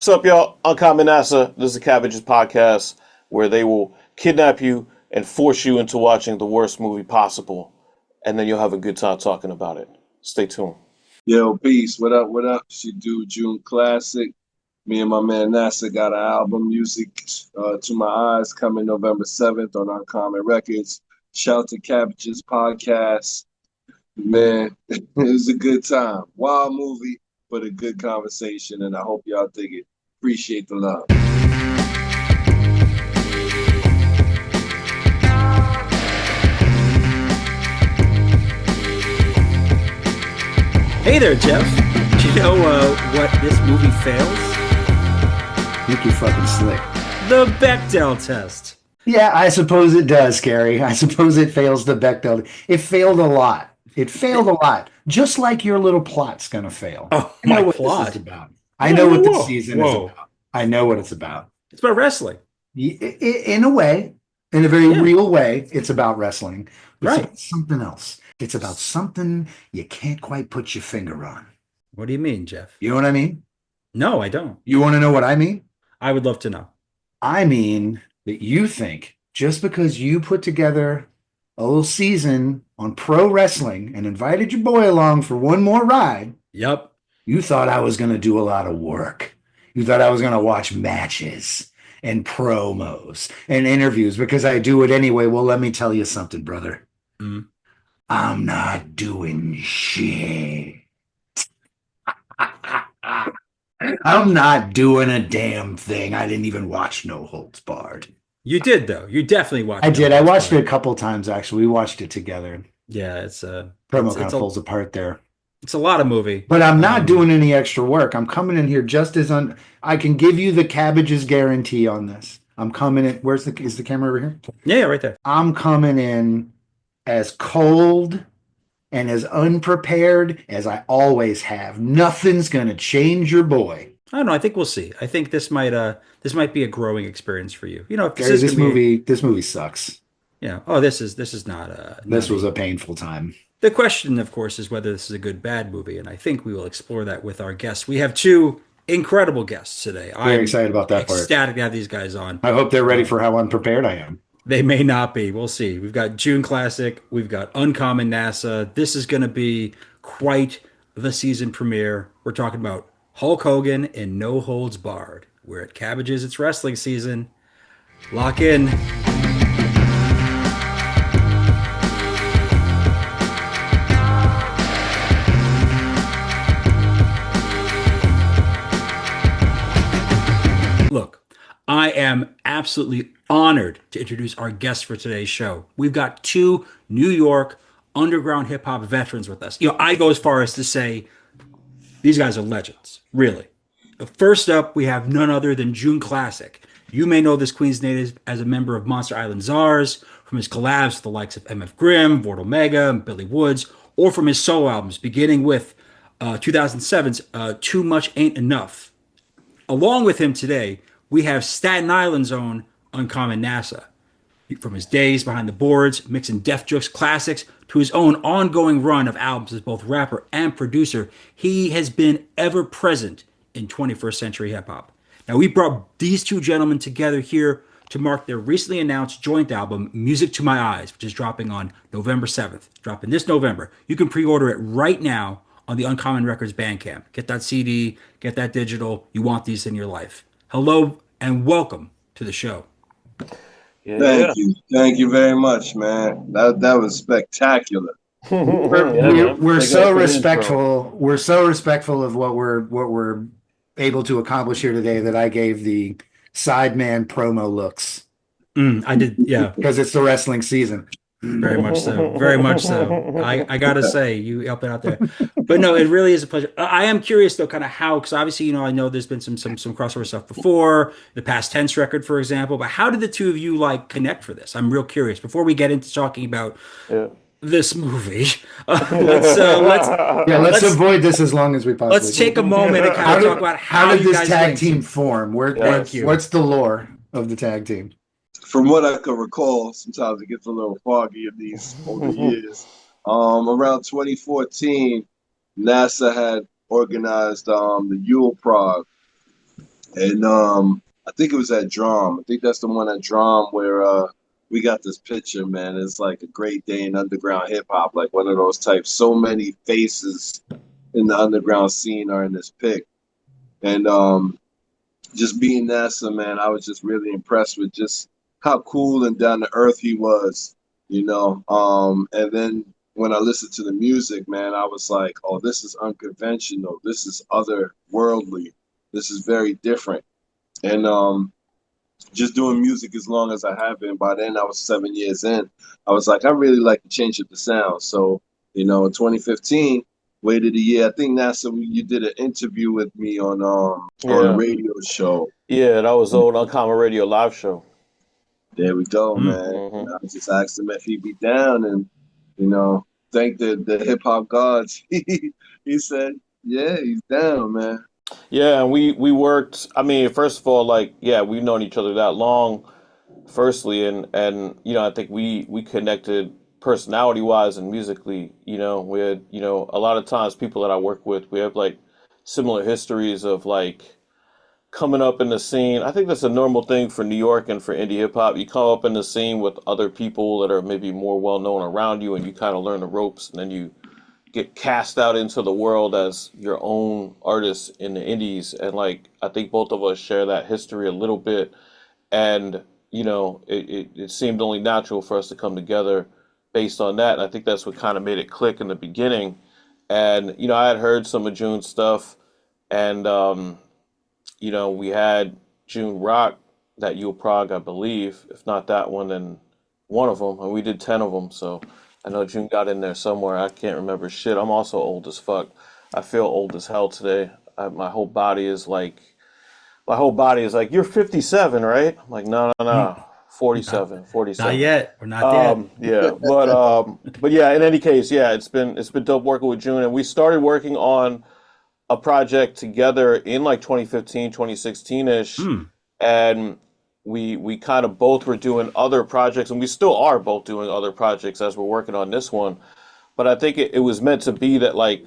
What's up, y'all? Uncommon NASA. This is the Cabbages podcast, where they will kidnap you and force you into watching the worst movie possible, and then you'll have a good time talking about it. Stay tuned. Yo, peace. What up? What up? She do Junclassic. Me and my man NASA got an album, Music to My Eyes, coming November 7th on Uncommon Records. Shout to Cabbages podcast. Man, it was a good time. Wild movie, but a good conversation, and I hope y'all dig it. Appreciate the love. Hey there, Jeff. Do you know what this movie fails? Think you're fucking slick. The Bechdel test. Yeah, I suppose it does, Gary. I suppose it fails the Bechdel. It failed a lot. It failed a lot. Just like your little plot's going to fail. Oh, I know my what plot. this is about. I know what this season is about. I know what it's about. It's about wrestling. In a way, in a very real way, it's about wrestling. But Right. It's about something else. It's about something you can't quite put your finger on. What do you mean, Jeff? You know what I mean? No, I don't. You want to know what I mean? I would love to know. I mean that you think just because you put together a little season on pro wrestling and invited your boy along for one more ride, Yep. you thought I was going to do a lot of work. You thought I was going to watch matches and promos and interviews because I do it anyway. Well, let me tell you something, brother. Mm. I'm not doing shit. I'm not doing a damn thing. I didn't even watch No Holds Barred. You did, though. You definitely watched it. I did. I watched it a couple times, actually. We watched it together. Yeah, it's a Promo kind of falls apart there. It's a lot of movie. But I'm not doing any extra work. I'm coming in here just as I can give you the Cabbages guarantee on this. I'm coming in. Is the camera over here? Yeah, right there. I'm coming in as cold and as unprepared as I always have. Nothing's gonna change your boy. I don't know. I think we'll see. I think this might be a growing experience for you. You know, if Gary, this movie sucks. Yeah. Oh, this is not. This was a painful time. The question, of course, is whether this is a good, bad movie, and I think we will explore that with our guests. We have two incredible guests today. Very excited about that part. Ecstatic to have these guys on. I hope they're ready for how unprepared I am. They may not be. We'll see. We've got Junclassic. We've got Uncommon NASA. This is going to be quite the season premiere. We're talking about Hulk Hogan and No Holds Barred. We're at Cabbages. It's wrestling season. Lock in. Look, I am absolutely honored to introduce our guests for today's show. We've got two New York underground hip hop veterans with us. You know, I go as far as to say these guys are legends, really. First up, we have none other than Junclassic. You may know this Queens native as a member of Monster Island Czars, from his collabs with the likes of MF Grimm, Vort Omega, and Billy Woods, or from his solo albums, beginning with 2007's Too Much Ain't Enough. Along with him today, we have Staten Island's own Uncommon NASA. From his days behind the boards, mixing Def Jux classics, to his own ongoing run of albums as both rapper and producer, he has been ever present in 21st century hip hop. Now, we brought these two gentlemen together here to mark their recently announced joint album, Music to My Eyes, which is dropping on November 7th. Dropping this November. You can pre-order it right now on the Uncommon Records Bandcamp. Get that CD, get that digital. You want these in your life. Hello and welcome to the show. Thank you. Thank you very much, man. That was spectacular. We're so respectful. We're so respectful of what we're able to accomplish here today that I gave the Sideman promo looks. I did, yeah. Because it's the wrestling season. Very much so. Very much so. I gotta say, you helped it out there. But no, it really is a pleasure. I am curious though, kind of how, because obviously, you know, I know there's been some crossover stuff before, the Past Tense record, for example. But how did the two of you like connect for this? I'm real curious. Before we get into talking about this movie, let's avoid this as long as we possibly. Let's take a moment and kind of talk about how did you this guys tag linked. team form? What's the lore of the tag team? From what I can recall, sometimes it gets a little foggy in these older years. Around 2014, NASA had organized the Yule Prague, And I think it was at Drum. I think that's the one at Drum where we got this picture, man. It's like a great day in underground hip hop, like one of those types. So many faces in the underground scene are in this pic. And just being NASA, man, I was just really impressed with just how cool and down to earth he was, you know. And then when I listened to the music, man, I was like, oh, this is unconventional. This is otherworldly. This is very different. And just doing music as long as I have been, by then I was 7 years in. I was like, I really like to change up the sound. So, you know, in 2015, waited a year. I think NASA, you did an interview with me on a Yeah. radio show. Yeah, that was old Uncommon Radio live show. There we go, man. Mm-hmm. And I just asked him if he'd be down, and you know, thank the hip hop gods. He said, yeah, he's down, man. Yeah, and we worked. I mean, first of all, like, yeah, we've known each other that long, firstly, and you know, I think we connected personality wise and musically. You know, we had, you know, a lot of times people that I work with, we have like similar histories of like coming up in the scene. I think that's a normal thing for New York and for indie hip hop. You come up in the scene with other people that are maybe more well known around you, and you kind of learn the ropes, and then you get cast out into the world as your own artist in the indies. And like, I think both of us share that history a little bit. And, you know, it seemed only natural for us to come together based on that. And I think that's what kind of made it click in the beginning. And, you know, I had heard some of June's stuff, and, you know, we had June rock that Yule Prague, I believe. If not that one, then one of them. And we did 10 of them. So I know June got in there somewhere. I can't remember shit. I'm also old as fuck. I feel old as hell today. My whole body is like, you're 57, right? I'm like, no, no, no. 47, 47. Not yet. We're not there. Yeah, but yeah, in any case, yeah, it's been dope working with June, and we started working on a project together in like 2015, 2016-ish, and we kind of both were doing other projects, and we still are both doing other projects as we're working on this one. But I think it was meant to be that like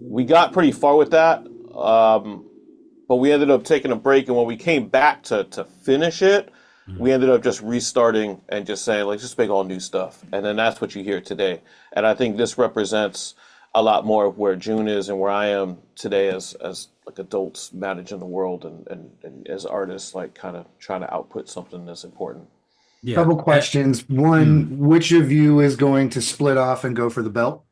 we got pretty far with that, but we ended up taking a break, and when we came back to finish it, we ended up just restarting and just saying, like, just make all new stuff. And then that's what you hear today. And I think this represents a lot more of where June is and where I am today as like adults managing the world and as artists, like kind of trying to output something that's important. Yeah. Couple questions. One, which of you is going to split off and go for the belt?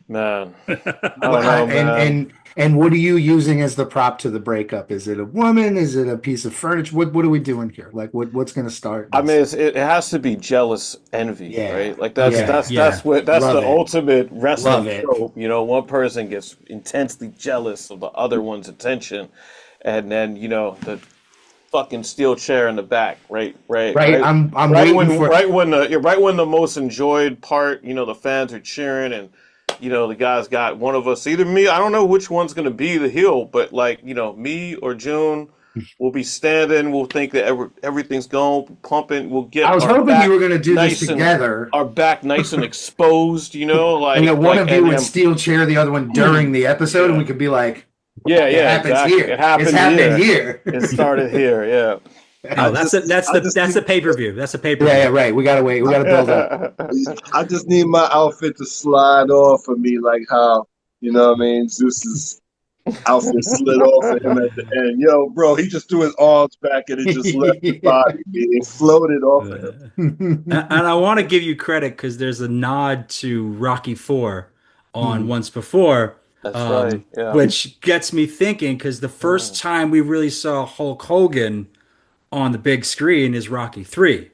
Man, I don't know, man. And what are you using as the prop to the breakup? Is it a woman? Is it a piece of furniture? What are we doing here? Like what's going to start? I mean, it has to be jealous envy, Yeah. right? Like that's Yeah. Love the it. ultimate wrestling Love it. trope. You know, one person gets intensely jealous of the other one's attention, and then you know the fucking steel chair in the back, right. I'm right waiting for right when the most enjoyed part, you know, the fans are cheering, and you know the guy's got one of us, either me, I don't know which one's gonna be the heel, but like, you know, me or June will be standing, we'll think that everything's going pumping, we'll get I was hoping you were going to do this together. Our back nice and exposed, you know, like, and that one like, of you would steel chair the other one during the episode, and we could be like, yeah, happens exactly. here. It happened here. It started here, yeah. Oh, that's the pay-per-view. That's a pay-per-view. Yeah, right. We gotta wait. We gotta build up. I just need my outfit to slide off of me, like how, you know what I mean, Zeus's outfit slid off of him at the end. Yo, bro, he just threw his arms back and it just left his body. It floated off of him. And I want to give you credit because there's a nod to Rocky IV on Once Before. That's right. Yeah. Which gets me thinking, because the first time we really saw Hulk Hogan on the big screen is Rocky III.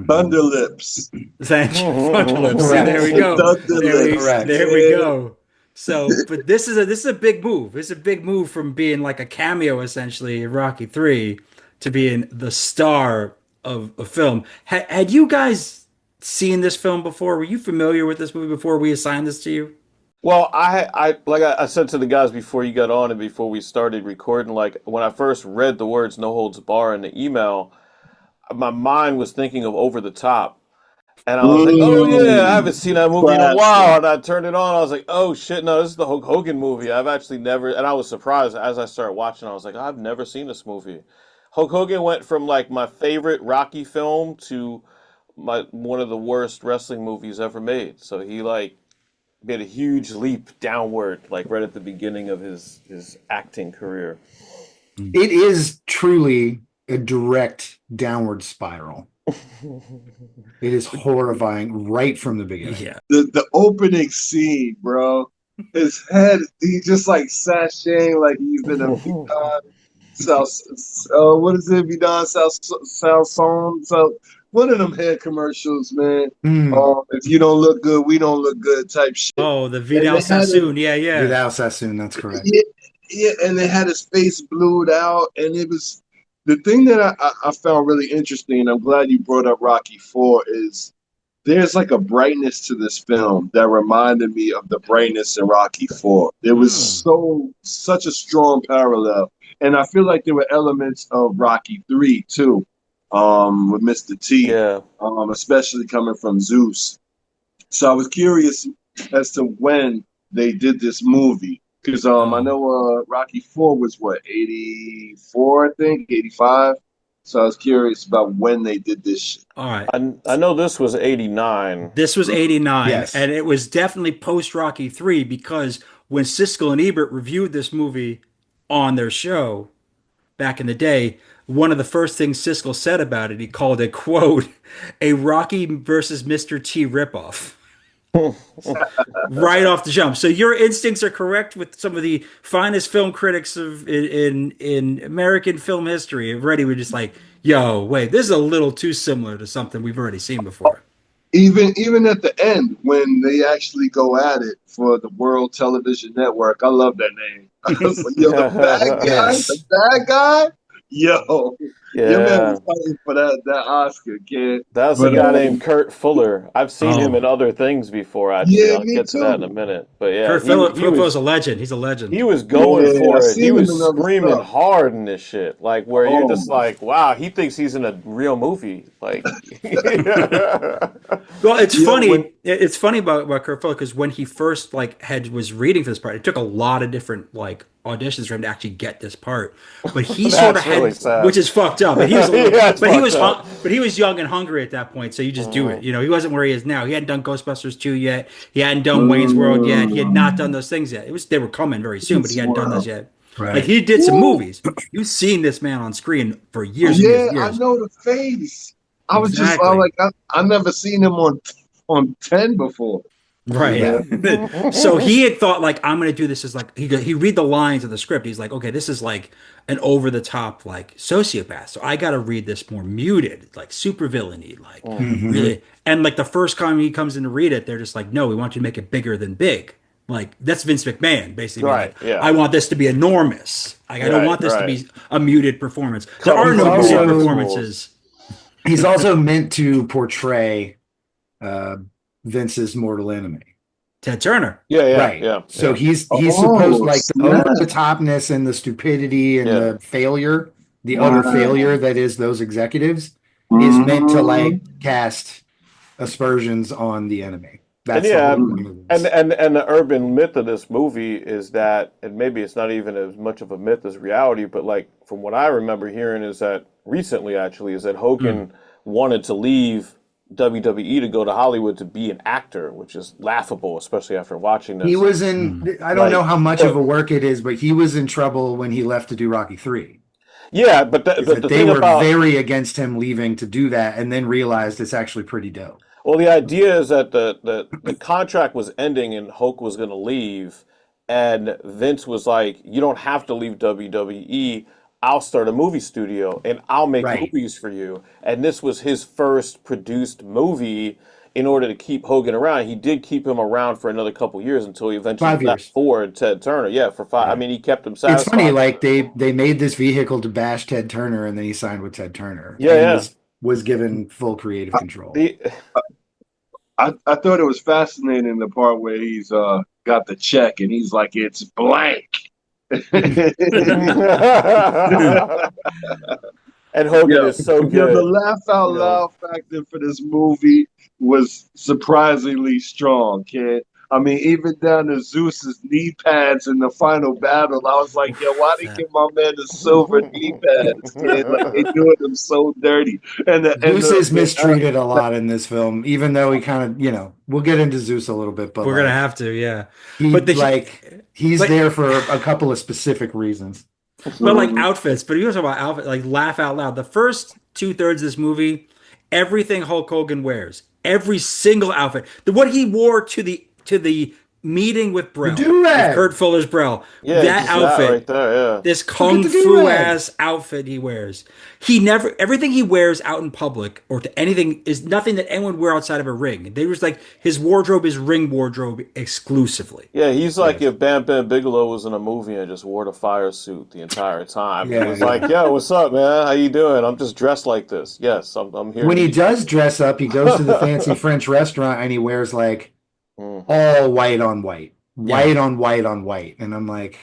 Thunder Lips. Thank you. Thunder Lips. There we go. There we go. So, but this is a big move. It's a big move from being like a cameo essentially in Rocky III to being the star of a film. Had you guys seen this film before? Were you familiar with this movie before we assigned this to you? Well, I like I said to the guys before you got on and before we started recording, like when I first read the words "No Holds Bar" in the email, my mind was thinking of Over the Top, And I was like, oh yeah, I haven't seen that movie in a Classic. while. And I turned it on. I was like, oh shit, no, this is the Hulk Hogan movie. I've actually never, and I was surprised as I started watching. I was like, I've never seen this movie. Hulk Hogan went from like my favorite Rocky film to one of the worst wrestling movies ever made. So he like made a huge leap downward, like right at the beginning of his acting career. It is truly a direct downward spiral. It is horrifying right from the beginning. Yeah. The opening scene, bro. His head, he just like sashaying like he's in a Vidon South. What is it? Vidon South Song. So one of them head commercials, man. If you don't look good, we don't look good type shit. Oh, the Vidal Sassoon. Yeah. Vidal Sassoon, that's correct. Yeah, and they had his face blued out, and it was the thing that I found really interesting. And I'm glad you brought up Rocky IV. Is there's like a brightness to this film that reminded me of the brightness in Rocky IV. There was such a strong parallel, and I feel like there were elements of Rocky III too, with Mr. T, especially coming from Zeus. So I was curious as to when they did this movie. Because I know Rocky IV was what, 84, I think, 85. So I was curious about when they did this shit. All right. I know this was 89. This was 89. Yes. And it was definitely post Rocky 3 because when Siskel and Ebert reviewed this movie on their show back in the day, one of the first things Siskel said about it, he called it, quote, a Rocky versus Mr. T ripoff. Right off the jump. So your instincts are correct with some of the finest film critics in American film history. Already we're just like, yo, wait, this is a little too similar to something we've already seen before. Even at the end, when they actually go at it for the World Television Network, I love that name. I was like, yo, the bad guy? Yo, your man was fighting for that Oscar, kid. That's a guy named Kurt Fuller. I've seen him in other things before, actually. Yeah, I'll get to that in a minute. But yeah, Kurt Fuller was a legend. He's a legend. He was going for it. He was screaming hard in this shit. Like, where you're just like, wow, he thinks he's in a real movie. Like, well, it's funny. It's funny about Kurt Fuller because when he first was reading for this part, it took a lot of different auditions for him to actually get this part. But he sort of had, really which is fucked up. But he was, but he was young and hungry at that point, so you just do it. You know, he wasn't where he is now. He hadn't done Ghostbusters 2 yet. He hadn't done Wayne's World yet. He had not done those things yet. They were coming very soon, but he hadn't done those yet. Right. Like he did some movies. You've seen this man on screen for years. And years. I know the face. I was just I never seen him on 10 before. Right. Yeah. So he had thought I'm going to do this as he read the lines of the script. He's like, okay, this is like an over the top sociopath. So I got to read this more muted, super villainy, really. And the first time he comes in to read it, they're just like, no, we want you to make it bigger than big. That's Vince McMahon, basically. Right. I want this to be enormous. I don't want this to be a muted performance. There are no muted performances. He's also meant to portray Vince's mortal enemy, Ted Turner. Yeah. So he's supposed the over the topness and the stupidity and the failure, the utter failure that is those executives, is meant to cast aspersions on the enemy. That's and the urban myth of this movie is that, and maybe it's not even as much of a myth as reality, but from what I remember hearing is that recently actually is that Hogan wanted to leave WWE to go to Hollywood to be an actor, which is laughable, especially after watching this. He was in, I don't know how much of a work it is, but he was in trouble when he left to do Rocky III. Yeah, but they were very against him leaving to do that and then realized it's actually pretty dope. Well, the idea is that the contract was ending and Hulk was going to leave, and Vince was like, you don't have to leave WWE. I'll start a movie studio and I'll make movies for you. And this was his first produced movie in order to keep Hogan around. He did keep him around for another couple years until he eventually left for Ted Turner. Yeah, for 5. I mean, he kept him satisfied. It's funny, they made this vehicle to bash Ted Turner and then he signed with Ted Turner. Yeah. Was given full creative control. I thought it was fascinating the part where he's got the check and he's like, it's blank. And And Hogan Yeah, is so yeah. The good. laugh out You know. loud factor for this movie was surprisingly strong, kid. I mean, even down to Zeus's knee pads in the final battle, I was like, yo, why they give my man the silver knee pads, kid? Like they doing him so dirty. Zeus is mistreated a lot in this film, even though he kind of, we'll get into Zeus a little bit, but We're gonna like have to, yeah. he But the he's like there for a couple of specific reasons. but like Mhm. outfits, but you talk about outfit, like laugh out loud. The first two-thirds of this movie, everything Hulk Hogan wears, every single outfit, what he wore to the meeting with The Brell, with do-rag. Kurt Fuller's Brell, Yeah, that just that right outfit, there. Yeah. this Look at kung the fu do-rag. ass outfit he wears. He never everything he wears out in public or to anything is nothing that anyone wear outside of a ring. They was like his wardrobe is ring wardrobe exclusively. Yeah, he's like Yes. if Bam Bam Bigelow was in a movie and just wore the fire suit the entire time and Yeah, was like, yeah. "Yo, what's up, man? How you doing? I'm just dressed like this. Yes, I'm here to When he meet does you." dress up, he goes to the fancy French restaurant and he wears like Mm. all white on white, Yeah. white on white on white, and I'm like,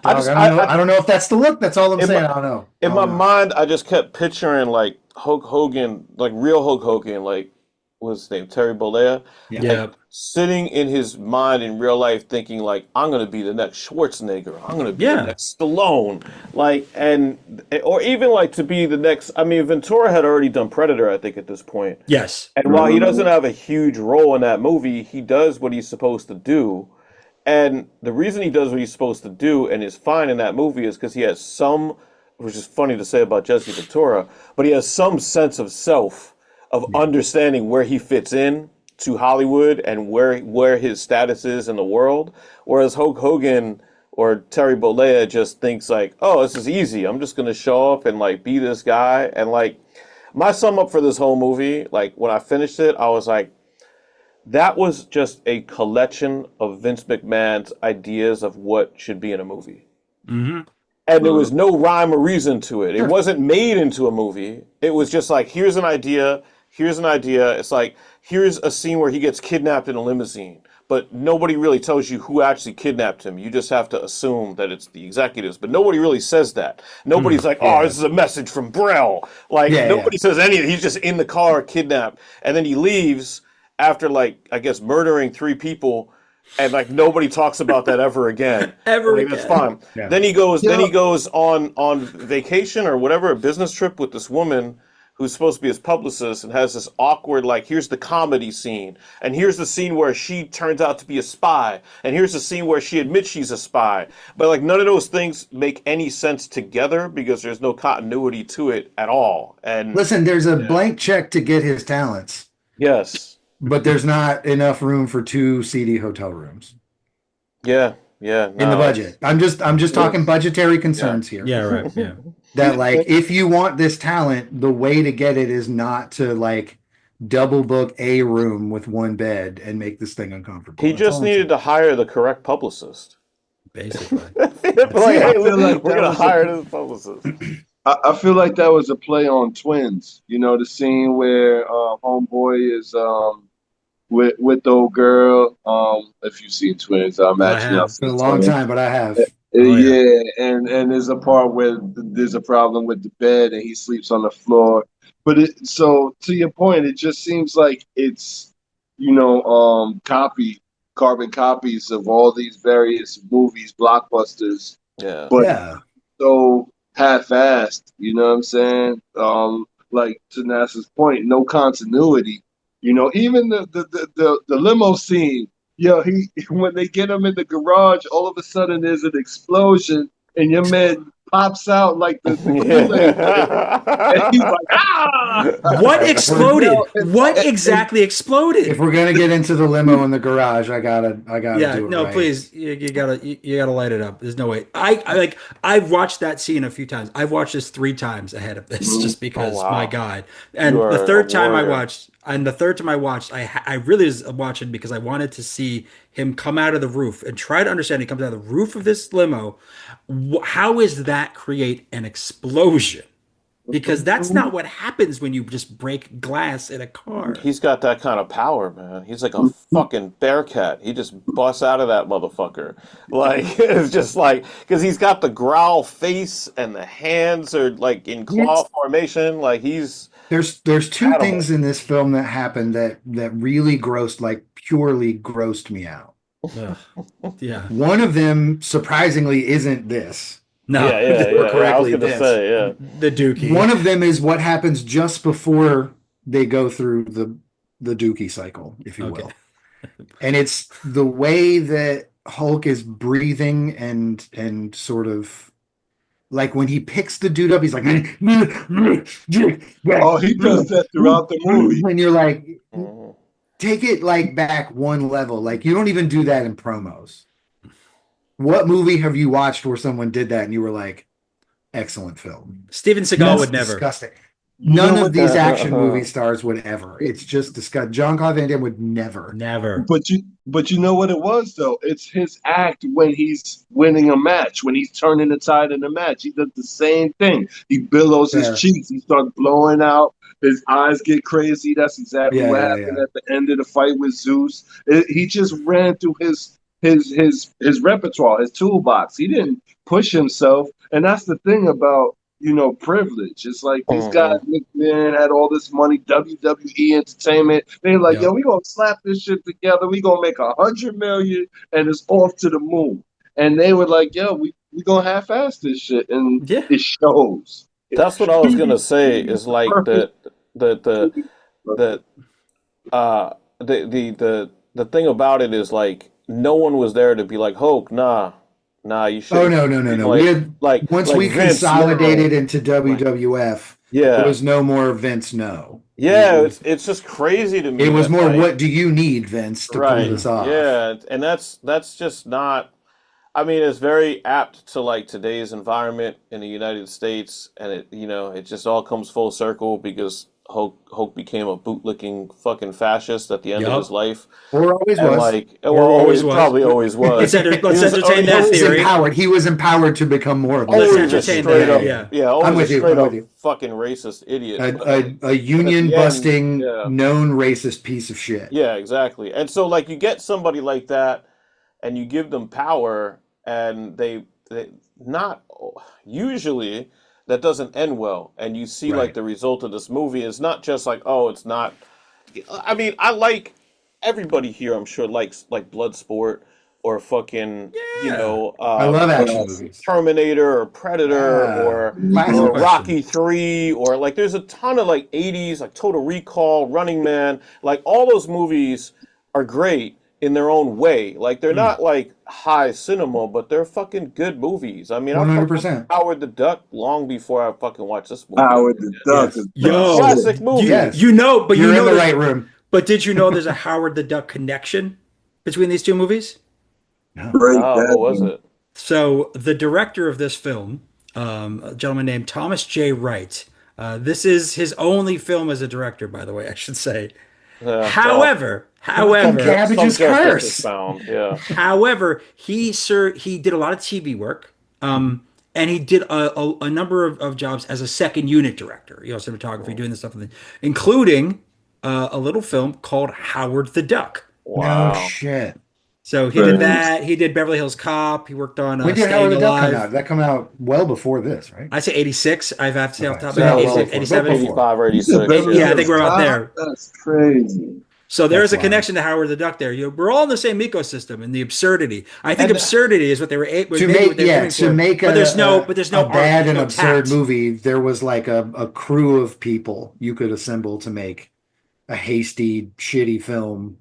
I dog, just I don't know. I don't know if that's the look. That's all I'm in saying. my I don't know. I in don't my know. mind, I just kept picturing like Hulk Hogan, like real Hulk Hogan, like what's his name, Terry Bollea, Yeah. like Yeah. sitting in his mind in real life, thinking like, "I'm gonna be the next Schwarzenegger. I'm gonna be the Yeah. next Stallone." Like, and or even like to be the next. I mean, Ventura had already done Predator, I think, at this point. Yes. And while he doesn't Mhm. have a huge role in that movie, he does what he's supposed to do. And the reason he does what he's supposed to do and is fine in that movie is because he has some, which is funny to say about Jesse Ventura, but he has some sense of self, of Yeah. understanding where he fits in to Hollywood and where his status is in the world. Whereas Hulk Hogan or Terry Bollea just thinks like, oh, this is easy. I'm just gonna show up and like be this guy. And like my sum up for this whole movie, like when I finished it, I was like, that was just a collection of Vince McMahon's ideas of what should be in a movie. Hmm. And there was no rhyme or reason to it. It Sure. wasn't made into a movie. It was just like, here's an idea, here's an idea. It's like, here's a scene where he gets kidnapped in a limousine, but nobody really tells you who actually kidnapped him. You just have to assume that it's the executives, but nobody really says that. Nobody's like, oh, Yeah. this is a message from Brell. Like, Yeah. Yeah. nobody says anything. He's just in the car, kidnapped. And then he leaves after, like, I guess, murdering 3 people. And like nobody talks about that ever again. Ever Like that's again. fine. Yeah. Then Yeah. he goes on vacation or whatever, a business trip with this woman who's supposed to be his publicist and has this awkward like here's the comedy scene and here's the scene where she turns out to be a spy and here's the scene where she admits she's a spy. But like none of those things make any sense together because there's no continuity to it at all. And Listen, there's a blank check to get his talents, yes. but there's not enough room for 2 seedy hotel rooms Yeah. Yeah. in the No, budget. I'm just talking Yes. budgetary concerns here. Yeah, right. Yeah. That like if you want this talent, the way to get it is not to like double book a room with one bed and make this thing uncomfortable. he That's just all I'm needed saying. to hire the correct publicist. Basically. Like, it. hey, I feel like we're that gonna was hire this publicist. I feel like that was a play on Twins. You know, the scene where homeboy is with the old girl. If you've seen Twins, I I imagine y'all have. It's been seen a long Twins. time, but I have. Oh yeah. Yeah, and there's a part where there's a problem with the bed and he sleeps on the floor. But so to your point, it just seems like it's carbon copies of all these various movies, blockbusters, Yeah. but Yeah. so half-assed. You know what I'm saying? Like to NASA's point, no continuity. Even the limo scene. Yo, he when they get him in the garage, all of a sudden there's an explosion, and your man pops out like the Kool-Aid man, and he's Yeah. like, ah! What exploded? Yo, What and exactly exploded? If we're gonna get into the limo in the garage, I gotta Yeah, do it no, right. please, you gotta light it up. There's no way. I've watched that scene a few times. I've watched this 3 times ahead of this, just Oh because my wow. God. You And the are a third time I warrior. watched, I really was watching because I wanted to see him come out of the roof and try to understand. He comes out of the roof of this limo. How does that create an explosion? because that's not what happens when you just break glass in a car. He's got that kind of power, man. He's like a fucking bear cat. He just busts out of that motherfucker. Like, it's just like, because he's got the growl face and the hands are like in claw formation. Like, he's There's two animal. things in this film that happened that really grossed, like purely grossed me out. Ugh. Yeah. One of them, surprisingly, isn't this. No. Yeah, yeah, Or yeah. I was correctly gonna this. say, yeah. The Dookie. One of them is what happens just before they go through the Dookie cycle, if you Okay. will. And it's the way that Hulk is breathing and sort of like when he picks the dude up, he's like, Oh, he does that throughout the movie. and you're like, Mhm. take it like back one level. Like you don't even do that in promos. What movie have you watched where someone did that and you were like, excellent film? Steven Seagal That's would never. disgusting. You know None what of these the- action movie stars would ever. It's just disgusting. Jean-Claude Van Damme would never. Never. But you know what it was though? It's his act when he's winning a match, when he's turning the tide in the match. He does the same thing. He billows Fair. his cheeks. He starts blowing out. His eyes get crazy. That's exactly what happened at the end of the fight with Zeus. He just ran through his repertoire, his toolbox. He didn't push himself, and that's the thing about privilege. It's like these guys, McMahon had all this money, WWE Entertainment. They're like, yo, we gonna slap this shit together. We gonna make $100 million, and it's off to the moon. And they were like, yo, we gonna half-ass this shit, and it shows. That's what I was gonna say. Is like the thing about it is like no one was there to be like, Hulk, nah, you should. Oh no. Like, We had once we Vince, consolidated into WWF. Yeah, there was no more Vince. No. Yeah, it's just crazy to me. It was that, more, like, what do you need, Vince, to pull this off? Yeah, and that's just not. I mean, it's very apt to like today's environment in the United States, and it just all comes full circle because Hulk became a bootlicking fucking fascist at the end of his life. Or always and was. Like, always was. Probably always was. Let's entertain that theory. He was empowered to become more of a Always entertain straight that, up, yeah. always a straight up fucking racist idiot. A union busting, known racist piece of shit. Yeah, exactly. And so like you get somebody like that, and you give them power, and they not usually. That doesn't end well, and you see like the result of this movie is not just like, oh, it's not. I mean, I like everybody here. I'm sure likes like Bloodsport or fucking I love action movies. Terminator or Predator or Rocky 3 or like there's a ton of like 80s like Total Recall, Running Man. Like all those movies are great in their own way. Like they're not like high cinema, but they're fucking good movies. I mean, 100%. I Howard the Duck long before I fucking watched this movie. Howard the Duck is classic movie. You're in the right room. But did you know there's a Howard the Duck connection between these two movies? No. What was it? So the director of this film, a gentleman named Thomas J. Wright. This is his only film as a director, by the way, I should say. However, Cabbage's curse. However, he did a lot of TV work, and he did a number of jobs as a second unit director. Cinematography, doing this stuff, including a little film called Howard the Duck. Wow. No shit. So he did that. He did Beverly Hills Cop. He worked on when did Howard the Duck come out? That come out well before this, right? I say 86. I have to say off the top of my head, 87. 85 or 86. Yeah, I think we're out there. That's crazy. So there's a connection to Howard the Duck there. We're all in the same ecosystem, and the absurdity. I think absurdity is what they were able to make. But there's no bad and absurd movie. There was like a crew of people you could assemble to make a hasty, shitty film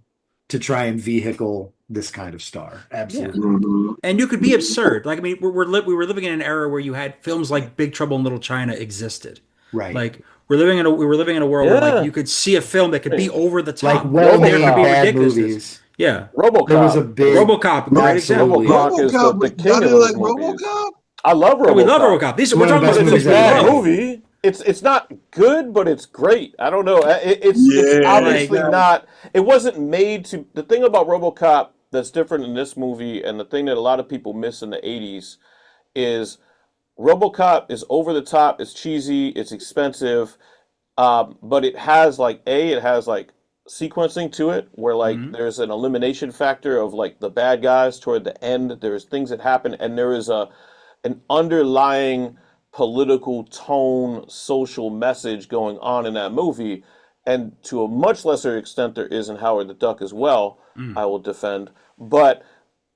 to try and vehicle this kind of star. Absolutely. Mm-hmm. And you could be absurd. Like, I mean, we were living in an era where you had films like Big Trouble in Little China existed. Right. Like we were living in a world where like you could see a film that could be over the top. Like well-made bad movies. Yeah. RoboCop. There was a big RoboCop. Great example. RoboCop is the king of those movies. RoboCop? I love RoboCop. We love RoboCop. We're talking about it's a bad movie. It's not good, but it's great. I don't know. It's obviously not. It wasn't made to. The thing about RoboCop that's different in this movie, and the thing that a lot of people miss in the '80s, is RoboCop is over the top. It's cheesy. It's expensive. But it has like sequencing to it where like Mhm. there's an elimination factor of like the bad guys toward the end. There's things that happen, and there is an underlying political tone, social message going on in that movie. And to a much lesser extent, there is in Howard the Duck as well. Mm. I will defend, but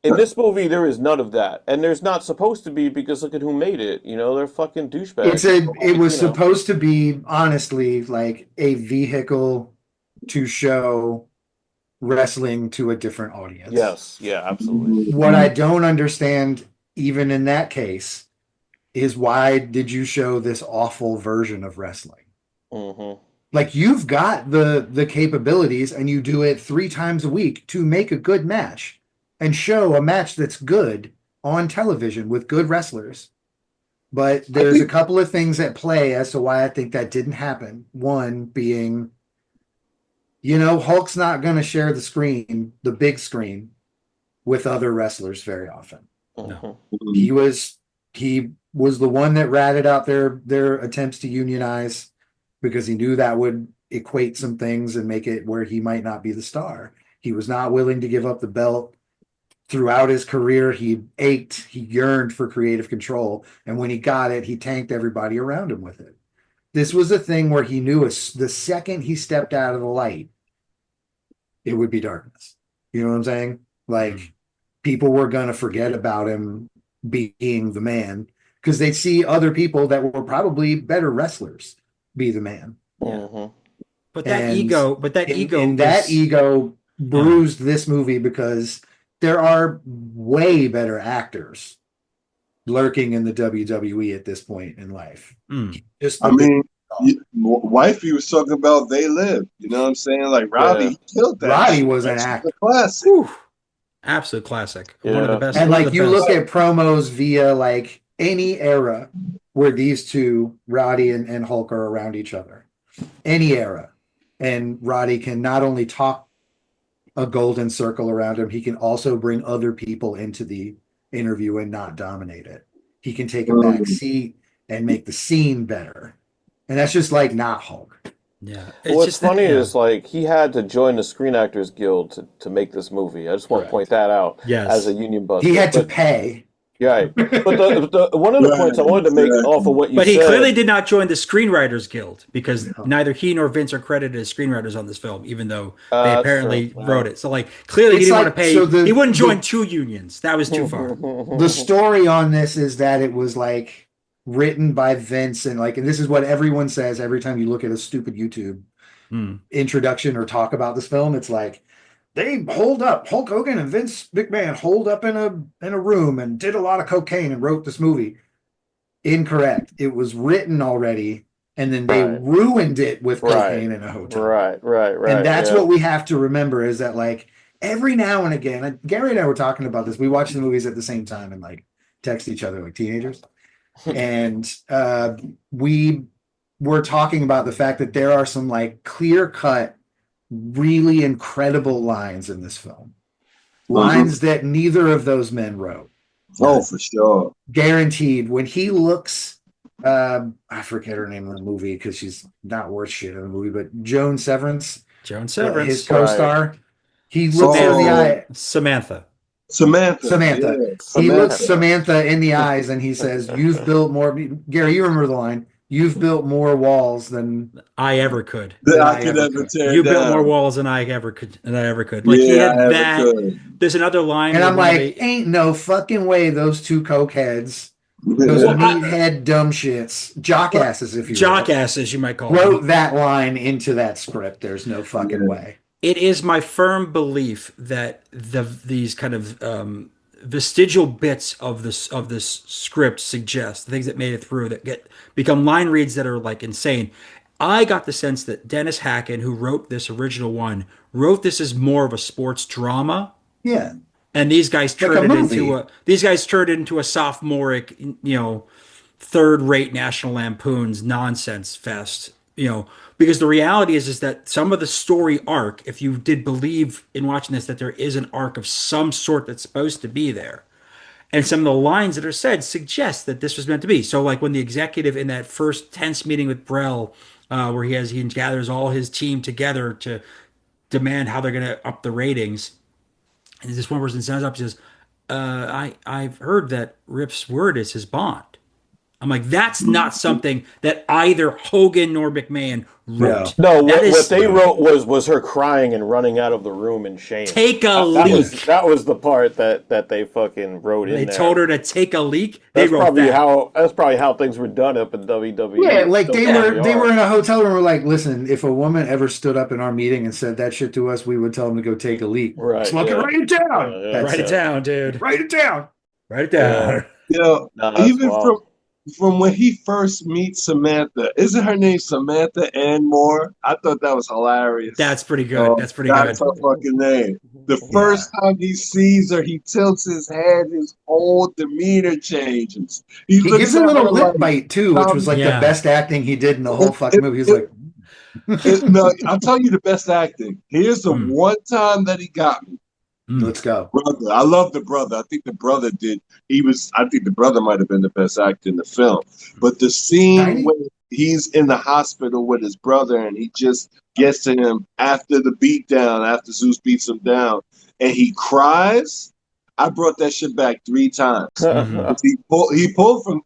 in this movie, there is none of that, and there's not supposed to be because look at who made it. You know, they're fucking douchebags. It Like, was you know, supposed to be honestly like a vehicle to show wrestling to a different audience. yes, yeah, absolutely. What I don't understand, even in that case, is why did you show this awful version of wrestling? Hmm. Like you've got the capabilities and you do it 3 times a week to make a good match and show a match that's good on television with good wrestlers. But there's a couple of things at play as to why I think that didn't happen. One being, Hulk's not going to share the screen, the big screen, with other wrestlers very often. Hmm. He was the one that ratted out their attempts to unionize because he knew that would equate some things and make it where he might not be the star. He was not willing to give up the belt. Throughout his career, he ached, he yearned for creative control. And when he got it, he tanked everybody around him with it. This was a thing where he knew the second he stepped out of the light, it would be darkness. You know what I'm saying? Like people were going to forget about him being the man because they'd see other people that were probably better wrestlers be the man. Hmm. But that And ego, that ego bruised this movie because there are way better actors lurking in the WWE at this point in life. Mm. Wifey was talking about They Live. You know what I'm saying? Like Roddy killed that. Roddy was an actor. Classic. Whew. Absolute classic. Yeah. One of the best. And one of like the you best. look at promos via like any era where these two, Roddy and Hulk, are around each other. Any era. And Roddy can not only talk a golden circle around him, he can also bring other people into the interview and not dominate it. He can take a back seat and make the scene better. And that's just like not Hulk. Yeah. What's funny is like he had to join the Screen Actors Guild to make this movie. I just want to point that out as a union buster. He had to pay. Right. But one of the points I wanted to make off of what you said. But he clearly did not join the Screenwriters Guild because neither he nor Vince are credited as screenwriters on this film, even though they apparently wrote it. So like clearly he didn't want to pay. He wouldn't join 2 unions. That was too far. The story on this is that it was like written by Vince and this is what everyone says every time you look at a stupid YouTube introduction or talk about this film. It's like they holed up. Hulk Hogan and Vince McMahon holed up in a room and did a lot of cocaine and wrote this movie. Incorrect. It was written already, and then they ruined it with cocaine in a hotel. Right. And that's what we have to remember is that like every now and again, Gary and I were talking about this. We watch the movies at the same time and like text each other like teenagers. And we were talking about the fact that there are some like clear-cut really incredible lines in this film. Lines that neither of those men wrote. Oh, for sure. Guaranteed. When he looks, I forget her name in the movie because she's not worth shit in the movie, but Joan Severance, his co-star, he looks her in the eye. Samantha. Yeah. He looks Samantha in the eyes and he says, "You've built more." Gary, you remember the line? "You've built more walls than I ever could. You built more walls than I ever could. Like he had that. There's another line, and I'm like, ain't no fucking way those two cokeheads, those meathead dumb shits, jockasses, if you will, jockasses, you might call wrote them, that line into that script. There's no fucking way. It is my firm belief that these kind of vestigial bits of this script suggest the things that made it through that become line reads that are like insane. I got the sense that Dennis Hacken, who wrote this original one, wrote this as more of a sports drama. Yeah. And these guys turned it into a sophomoric, third-rate National Lampoon's nonsense fest. Because the reality is that some of the story arc, if you did believe in watching this, that there is an arc of some sort that's supposed to be there. And some of the lines that are said suggest that this was meant to be. So, like when the executive in that first tense meeting with Brell, where he gathers all his team together to demand how they're going to up the ratings, and this one person stands up and says, I've heard that Rip's word is his bond. I'm like, that's not something that either Hogan nor McMahon No. wrote. No, That what is they wrote was her crying and running out of the room in shame. take a That was leak. that was the part that they fucking wrote They in told there. her to take a leak. They wrote that. That's probably how things were done up in WWE. Yeah, And like still they probably were are. in a hotel room. We're like, listen, if a woman ever stood up in our meeting and said that shit to us, we would tell them to go take a leak. Right? Fucking Yeah. write it down. Yeah. That's Write it it. down, dude. Write it down. Write it Yeah. down. Yeah, No, that's even wild. from when he first meets Samantha, isn't her name Samantha Ann Moore? I thought that was hilarious. That's pretty good. Oh, That's pretty that's good. her fucking name. The Yeah. first time he sees her, he tilts his head, his whole demeanor changes. He He looks gives a at little her lip like, bite too, which was like the Yeah. best acting he did in the whole it, fucking it, movie. He's it, like, no, I'll tell you the best acting. Here's the Mm, one time that he got me. mm. let's go. Brother. I love the brother. I think the brother did. I think the brother might have been the best actor in the film. But the scene Tiny? when he's in the hospital with his brother and he just gets to him after the beatdown, after Zeus beats him down, and he cries. I brought that shit back 3 times. Mhm. He pulled from.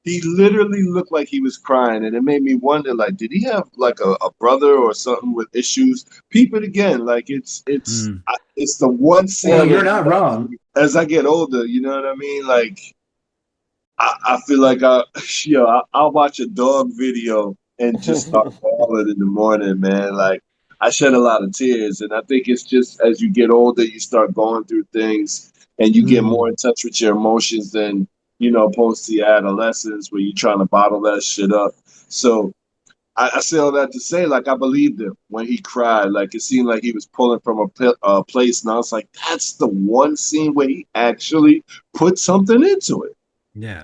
He literally looked like he was crying, and it made me wonder, like, did he have like a brother or something with issues? Peep it again, like Mm. it's the one Well, scene you're that not wrong. as I get older, you know what I mean? Like I feel like I'll watch a dog video and just start bawling in the morning, man. Like I shed a lot of tears, and I think it's just as you get older, you start going through things, and you get more Mm. in touch with your emotions than opposed to your adolescence where you're trying to bottle that shit up. So I say all that to say, like, I believed him when he cried. Like, it seemed like he was pulling from a place. And I was like, that's the one scene where he actually put something into it. Yeah.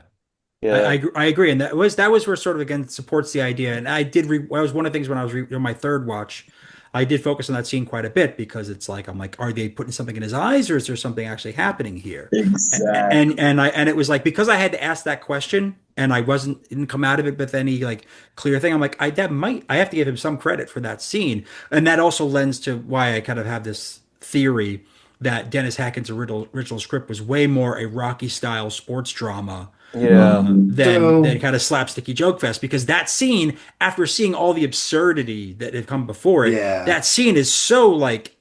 Yeah. I agree, and that was where sort of again supports the idea. And that was one of the things when I was on my third watch, I did focus on that scene quite a bit because it's like I'm like, are they putting something in his eyes, or is there something actually happening here? Exactly. And it was like because I had to ask that question and I didn't come out of it with any like clear thing. I'm like, I have to give him some credit for that scene, and that also lends to why I kind of have this theory that Dennis Hackett's original script was way more a Rocky style sports drama Yeah. than So kind of slapsticky joke fest because that scene, after seeing all the absurdity that had come before it, yeah. that scene is so like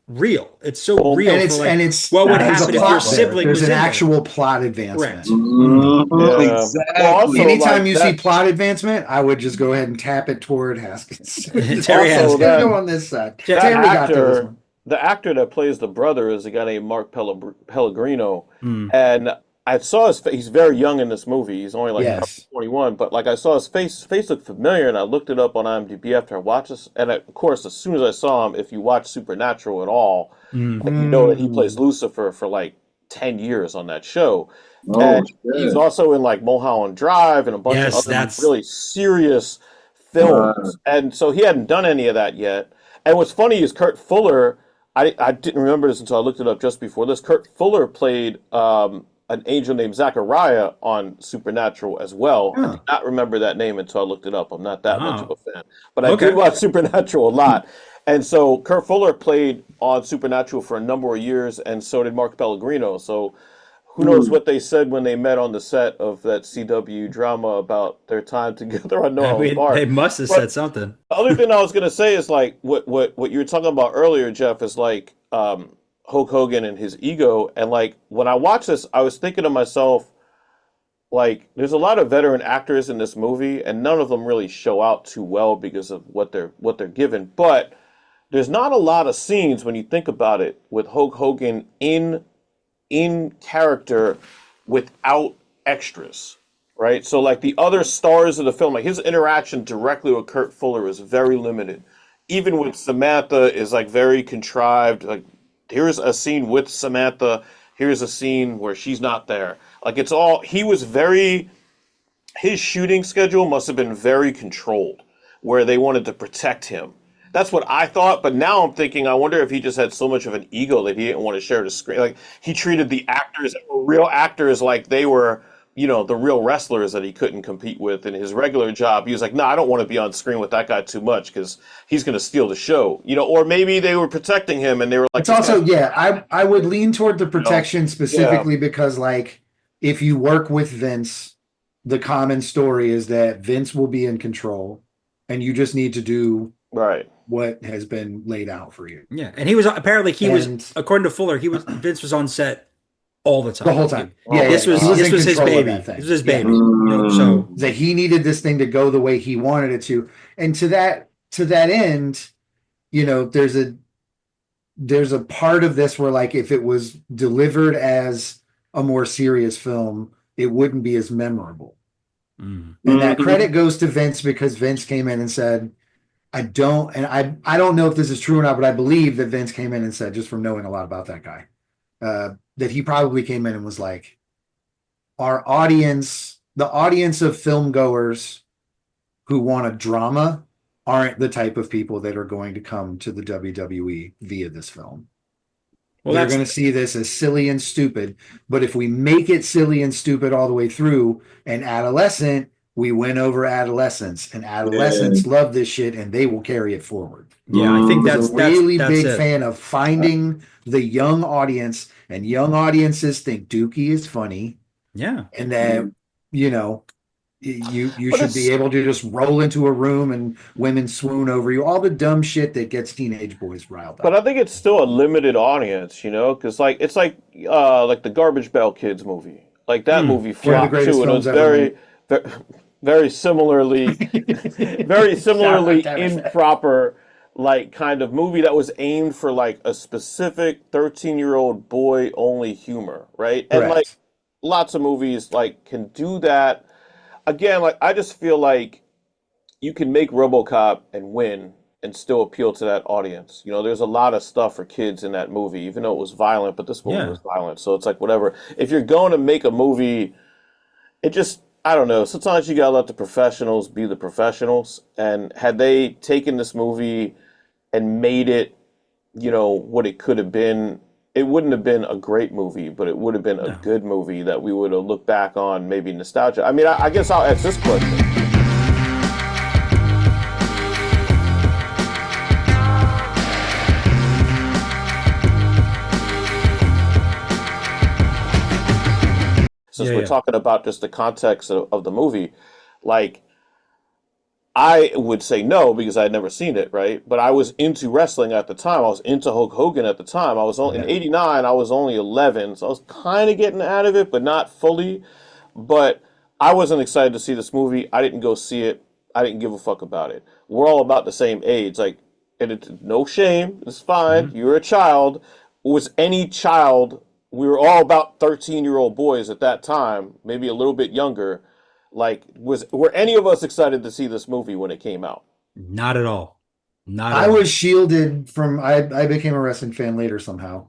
real. It's so Well, real And for it's like and it's what would there's a happen if your plot there. sibling There's was an in there. actual plot advancement. Correct. Mm. Yeah. Well, Exactly. also Anytime like you see that. plot advancement, I would just go ahead and tap it toward Haskins. Just Terry Also Haskins. go that on this side. that Ter- Terry got to this actor, one. the actor that plays the brother is a guy named Mark Pellegrino, Mm. and I saw his face. He's very young in this movie. He's only like probably Yes. 21, but like I saw his face. His face looked familiar, and I looked it up on IMDb after I watched this. And of course, as soon as I saw him, if you watch Supernatural at all, Mm. like you know that he plays Mm. Lucifer for like 10 years on that show. Oh, And he's shit. also in like Mulholland Drive and a bunch of Yes, other like that's really serious Right. films. And so he hadn't done any of that yet. And what's funny is Kurt Fuller, I didn't remember this until I looked it up just before this. Kurt Fuller played an angel named Zachariah on Supernatural as well. I did Huh. not remember that name until I looked it up. I'm not that much of oh a fan, but I did okay. watch Supernatural a lot. And so Kurt Fuller played on Supernatural for a number of years, and so did Mark Pellegrino. So who knows Mm. what they said when they met on the set of that CW drama about their time together on I Noah's mean, they Ark. must have said But something. the other thing I was gonna say is like what you were talking about earlier, Jeff, is like Hulk Hogan and his ego. And like when I watched this, I was thinking to myself, like, there's a lot of veteran actors in this movie, and none of them really show out too well because of what they're given. But there's not a lot of scenes when you think about it with Hulk Hogan in character without extras, right? So like the other stars of the film, like his interaction directly with Kurt Fuller is very limited. Even with Samantha is like very contrived. Like here's a scene with Samantha, here's a scene where she's not there. Like it's all he was very his shooting schedule must have been very controlled, where they wanted to protect him. That's what I thought. But now I'm thinking, I wonder if he just had so much of an ego that he didn't want to share the screen. Like he treated the actors, real actors, like they were, the real wrestlers that he couldn't compete with in his regular job. He was like, no, I don't want to be on screen with that guy too much because he's going to steal the show, or maybe they were protecting him and they were like, it's also, I would lean toward the protection specifically because like, if you work with Vince, the common story is that Vince will be in control and you just need to do what has been laid out for you. Yeah. And he was according to Fuller, Vince was on set all the time. The whole time. This was his baby. This was his baby. So that he needed this thing to go the way he wanted it to. And to that end, there's a part of this where like if it was delivered as a more serious film, it wouldn't be as memorable. And that credit goes to Vince because Vince came in and said, I don't know if this is true or not, but I believe that Vince came in and said, just from knowing a lot about that guy, that he probably came in and was like, our audience, the audience of film goers who want a drama aren't the type of people that are going to come to the WWE via this film. Well, they're going to see this as silly and stupid. But if we make it silly and stupid all the way through and adolescent, we win over adolescents, and adolescents love this shit and they will carry it forward. Yeah, I think that's a really big fan of finding the young audience, and young audiences think Dookie is funny. Yeah. And that, you should be able to just roll into a room and women swoon over you. All the dumb shit that gets teenage boys riled up. But I think it's still a limited audience, because it's like the Garbage Pail Kids movie. Like that movie flopped too, and it was very similarly, improper, like kind of movie that was aimed for like a specific 13-year-old boy only humor, right? And like lots of movies like can do that. Again, like I just feel like you can make RoboCop and win and still appeal to that audience. There's a lot of stuff for kids in that movie, even though it was violent, but this movie was violent. So it's like whatever. If you're going to make a movie, I don't know. Sometimes you gotta let the professionals be the professionals. And had they taken this movie and made it, what it could have been, it wouldn't have been a great movie, but it would have been a good movie that we would have looked back on, maybe nostalgia. I mean, I guess I'll ask this question. Since we're talking about just the context of the movie, like, I would say no because I had never seen it, right? But I was into wrestling at the time. I was into Hulk Hogan at the time. I was only, in '89, I was only 11, so I was kind of getting out of it, but not fully. But I wasn't excited to see this movie. I didn't go see it. I didn't give a fuck about it. We're all about the same age. Like, and it's no shame. It's fine. You're a child. Was any child... We were all about 13-year-old boys at that time, maybe a little bit younger. Like, were any of us excited to see this movie when it came out? Not at all. I was shielded from. I became a wrestling fan later somehow.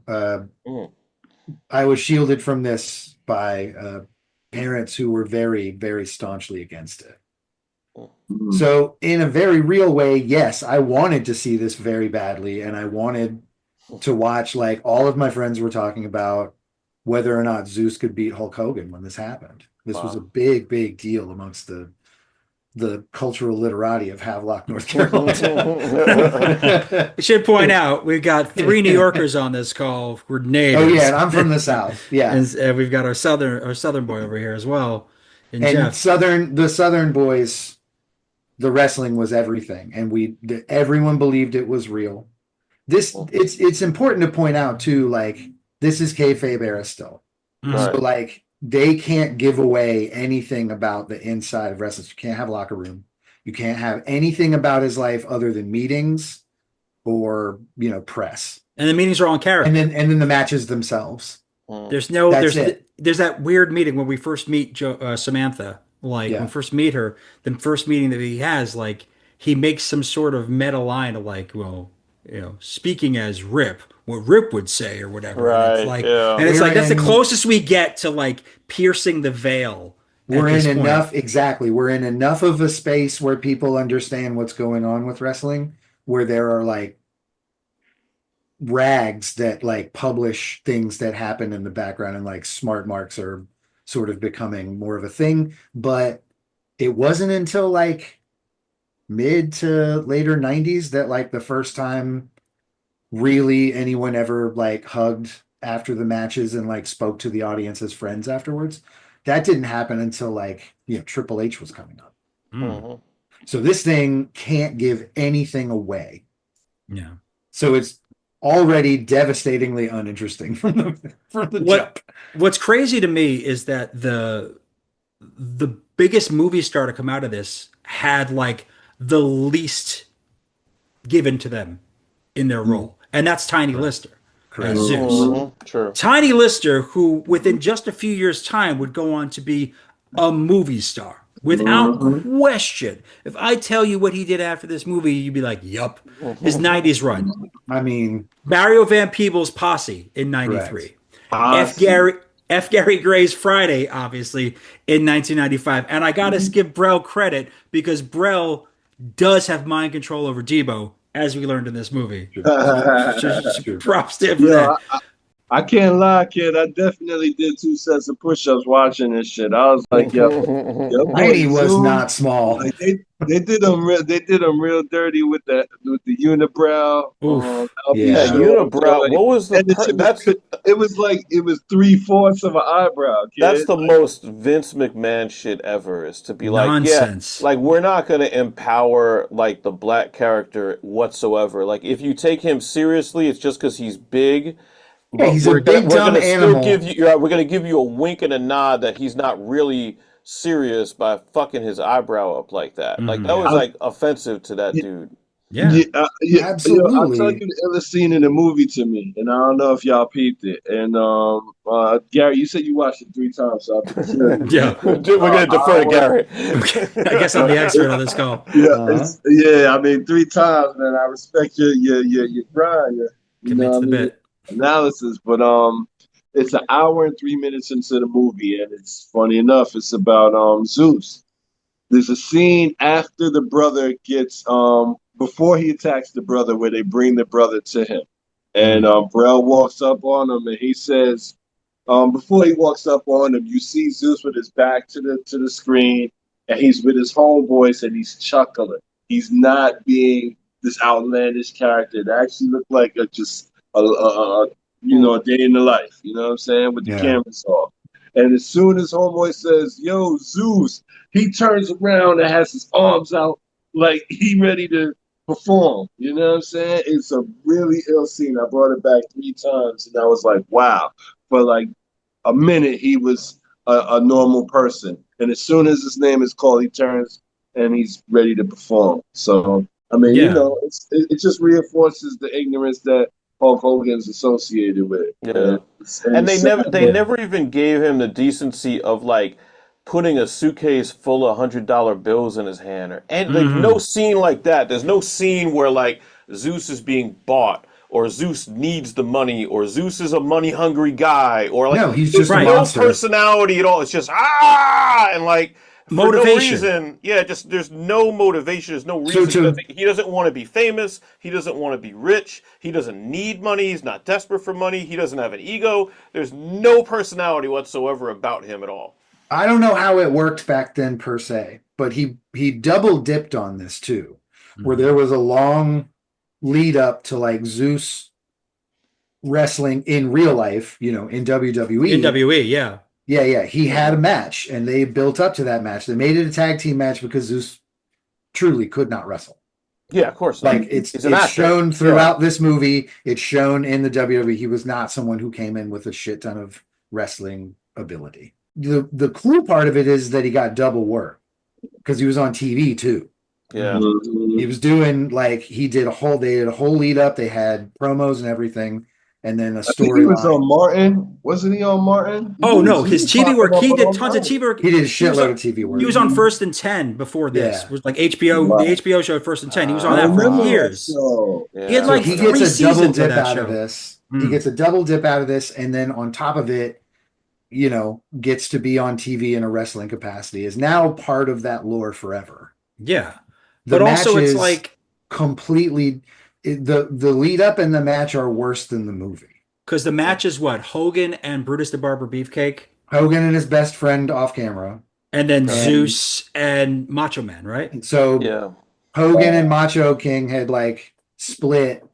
I was shielded from this by parents who were very, very staunchly against it. So, in a very real way, yes, I wanted to see this very badly, and I wanted to watch, like, all of my friends were talking about whether or not Zeus could beat Hulk Hogan when this happened. This was a big, big deal amongst the cultural literati of Havelock, North Carolina. I should point out, we've got 3 New Yorkers on this call. We're natives. Oh, yeah, and I'm from the South. Yeah. And we've got our Southern boy over here as well. And Jeff. the Southern boys, the wrestling was everything. And everyone believed it was real. It's important to point out too, like, this is kayfabe era still. So like they can't give away anything about the inside of wrestling. You can't have a locker room. You can't have anything about his life other than meetings or press. And the meetings are on character. And then the matches themselves. There's that weird meeting when we first meet Samantha. Like when we first meet her, the first meeting that he has, like he makes some sort of meta line of like, well, speaking as Rip, what Rip would say or whatever. Right. And it's like that's the closest we get to like piercing the veil. We're in enough of a space where people understand what's going on with wrestling, where there are like rags that like publish things that happen in the background, and like smart marks are sort of becoming more of a thing. But it wasn't until like mid to later 90s that like the first time really anyone ever like hugged after the matches and like spoke to the audience as friends afterwards. That didn't happen until like, Triple H was coming up. Mhm. So this thing can't give anything away. Yeah. So it's already devastatingly uninteresting from the jump. What's crazy to me is that the biggest movie star to come out of this had like the least given to them in their role, and that's Tiny Lister as Zeus. Sure. Tiny Lister, who within just a few years' time would go on to be a movie star without question. If I tell you what he did after this movie, you'd be like, "Yup." His '90s run. I mean, Mario Van Peebles' Posse in '93. F. Gary Gray's Friday, obviously, in 1995. And I got to give Brell credit because Brell does have mind control over Debo, as we learned in this movie. Props to him for that. I can't lie, kid. I definitely did 2 sets of push-ups watching this shit. I was like, yo, Heidi was not small. Like they did them real dirty with the unibrow. Yeah, unibrow. What was the? It was like it was 3/4 of an eyebrow. Kid. That's the most Vince McMahon shit ever. Is to be nonsense. Like we're not going to empower like the black character whatsoever. Like if you take him seriously, it's just because he's big. Yeah, he's a big dumb animal. We're going to give you a wink and a nod that he's not really serious by fucking his eyebrow up like that. Like that was like offensive to that dude. Yeah, absolutely. I'll tell you the other scene in the movie to me, and I don't know if y'all peeped it. And Gary, you said you watched it 3 times, so yeah, we're gonna defer to Gary. I guess I'm the expert on this call. Yeah, I mean 3 times, man. I respect your grind, Commit to the bit analysis, but it's an hour and 3 minutes into the movie, and it's funny enough, it's about Zeus. There's a scene after the brother gets before he attacks the brother where they bring the brother to him, and Brell walks up on him and he says, before he walks up on him, you see Zeus with his back to the screen, and he's with his homeboys and he's chuckling. He's not being this outlandish character. It actually looked like just a day in the life, you know what I'm saying, with the cameras off. And as soon as homeboy says, yo, Zeus, he turns around and has his arms out like he ready to perform. You know what I'm saying? It's a really ill scene. I brought it back 3 times and I was like, wow. For like a minute, he was a normal person. And as soon as his name is called, he turns and he's ready to perform. So, I mean, it just reinforces the ignorance that Hulk Hogan's associated with. Yeah. And they never even gave him the decency of like putting a suitcase full of $100 bills in his hand, and like no scene like that. There's no scene where like Zeus is being bought, or Zeus needs the money, or Zeus is a money hungry guy, or like he's just no personality at all. It's just and like. Motivation. For no reason, there's no motivation. There's no reason. He doesn't want to be famous. He doesn't want to be rich. He doesn't need money. He's not desperate for money. He doesn't have an ego. There's no personality whatsoever about him at all. I don't know how it worked back then per se, but he double dipped on this too, where there was a long lead up to like Zeus wrestling in real life, in WWE. In WWE, yeah. Yeah. He had a match, and they built up to that match. They made it a tag team match because Zeus truly could not wrestle. Yeah, of course. Like it's shown throughout this movie. It's shown in the WWE. He was not someone who came in with a shit ton of wrestling ability. The cool part of it is that he got double work because he was on TV too. Yeah, he was doing like they did a whole lead up. They had promos and everything. And then a story. He was on Martin. Wasn't he on Martin? Oh no, his TV work. He did tons of TV work. He did a shitload of TV work. He was on First and 10 before this. It was like HBO, the HBO show First and 10. He was on that for years. He had like he gets a double dip out of this. He gets a double dip out of this, and then on top of it, gets to be on TV in a wrestling capacity. Is now part of that lore forever. Yeah, but also it's like completely the lead up and the match are worse than the movie. Because the match is what? Hogan and Brutus the Barber Beefcake? Hogan and his best friend off camera. And then And- Zeus and Macho Man, right? And so Yeah. Hogan and Macho King had like split.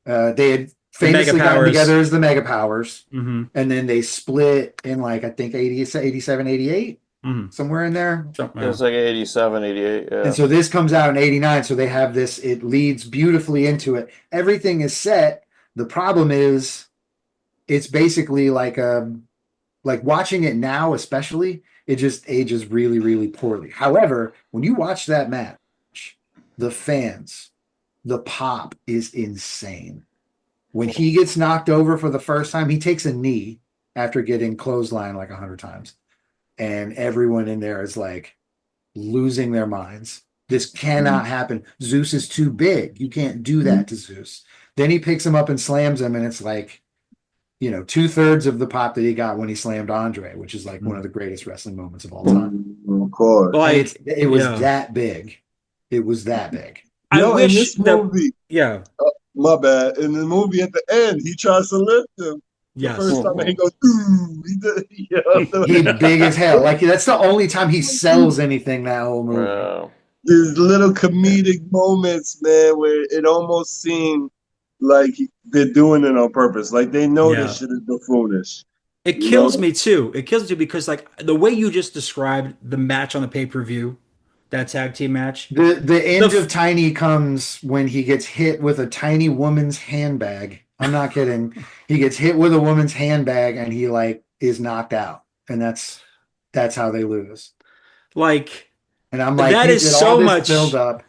They had famously gotten Powers. together as the Mega Powers. Mm-hmm. And then they split in like, I think 87, 88, somewhere in there. It was like 87, 88. Yeah. And so this comes out in 89. So they have this, it leads beautifully into it. Everything is set. The problem is it's basically like watching it now, especially, it just ages really, really poorly. However, when you watch that match, the fans, the pop is insane. When he gets knocked over for the first time, he takes a knee after getting clotheslined like 100 times. And everyone in there is like losing their minds. This cannot happen. Zeus is too big. You can't do that to Zeus. Then he picks him up and slams him, and it's like, 2/3 of the pop that he got when he slammed Andre, which is like one of the greatest wrestling moments of all time. Of course. Like, It was that big. It was that big. I In wish this movie, yeah. my bad. In the movie at the end, he tries to lift him. Yes. The first time, and he goes, ooh. He big as hell. Like, that's the only time he sells anything that whole movie. Wow. There's little comedic moments, man, where it almost seemed like they're doing it on purpose. Like they know this shit is buffoonish. It kills me too. It kills me because like the way you just described the match on the pay-per-view, that tag team match. The end of Tiny comes when he gets hit with a tiny woman's handbag. I'm not kidding. He gets hit with a woman's handbag and he like is knocked out. And that's how they lose. Like, and I'm like, that is so much build up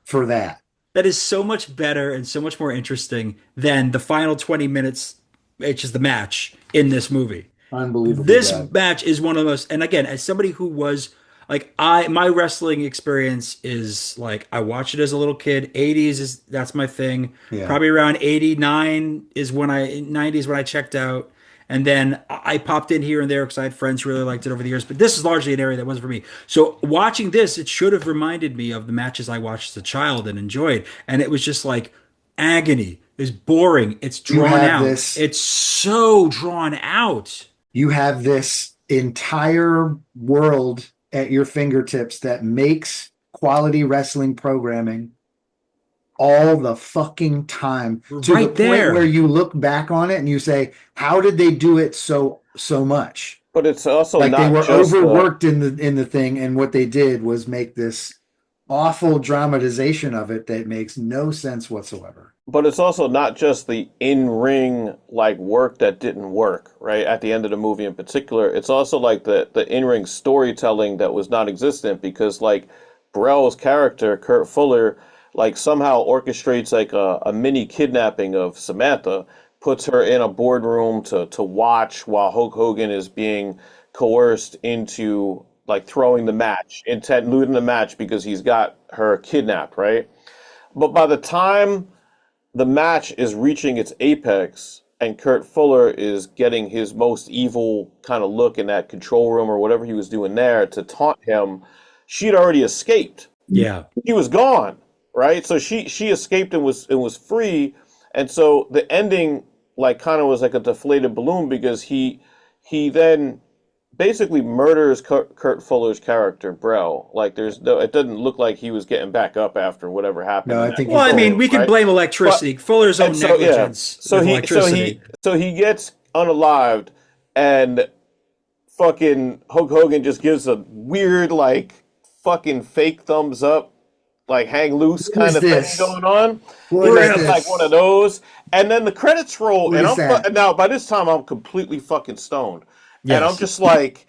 for that. That is so much better and so much more interesting than the final 20 minutes, which is the match in this movie. Unbelievable. This match is one of the most, and again, as somebody who was like, my wrestling experience is like, I watched it as a little kid. 80s that's my thing. Yeah. Probably around 89 is 90s when I checked out. And then I popped in here and there because I had friends who really liked it over the years. But this is largely an area that wasn't for me. So watching this, it should have reminded me of the matches I watched as a child and enjoyed. And it was just like agony. It's boring. It's drawn out. It's so drawn out. You have this entire world at your fingertips that makes quality wrestling programming all the fucking time to right the point where you look back on it and you say, how did they do it so much? But it's also like not they were just overworked in the thing, and what they did was make this awful dramatization of it that makes no sense whatsoever. But it's also not just the in-ring like work that didn't work, right? At the end of the movie in particular, it's also like the in-ring storytelling that was non-existent because like Brell's character, Kurt Fuller, like somehow orchestrates like a mini kidnapping of Samantha, puts her in a boardroom to watch while Hulk Hogan is being coerced into like throwing the match, looting the match because he's got her kidnapped, right? But by the time the match is reaching its apex and Kurt Fuller is getting his most evil kind of look in that control room or whatever he was doing there to taunt him, she'd already escaped. Yeah. He was gone. Right, so she escaped and was free, and so the ending like kind of was like a deflated balloon because he then basically murders Kurt Fuller's character Brell. Like it doesn't look like he was getting back up after whatever happened. No, I think. Well, I mean, we can blame electricity, Fuller's own negligence. So he gets unalived, and fucking Hulk Hogan just gives a weird like fucking fake thumbs up. Like hang loose kind of thing going on. We're in like one of those, and then the credits roll, and now by this time I'm completely fucking stoned, and I'm just like,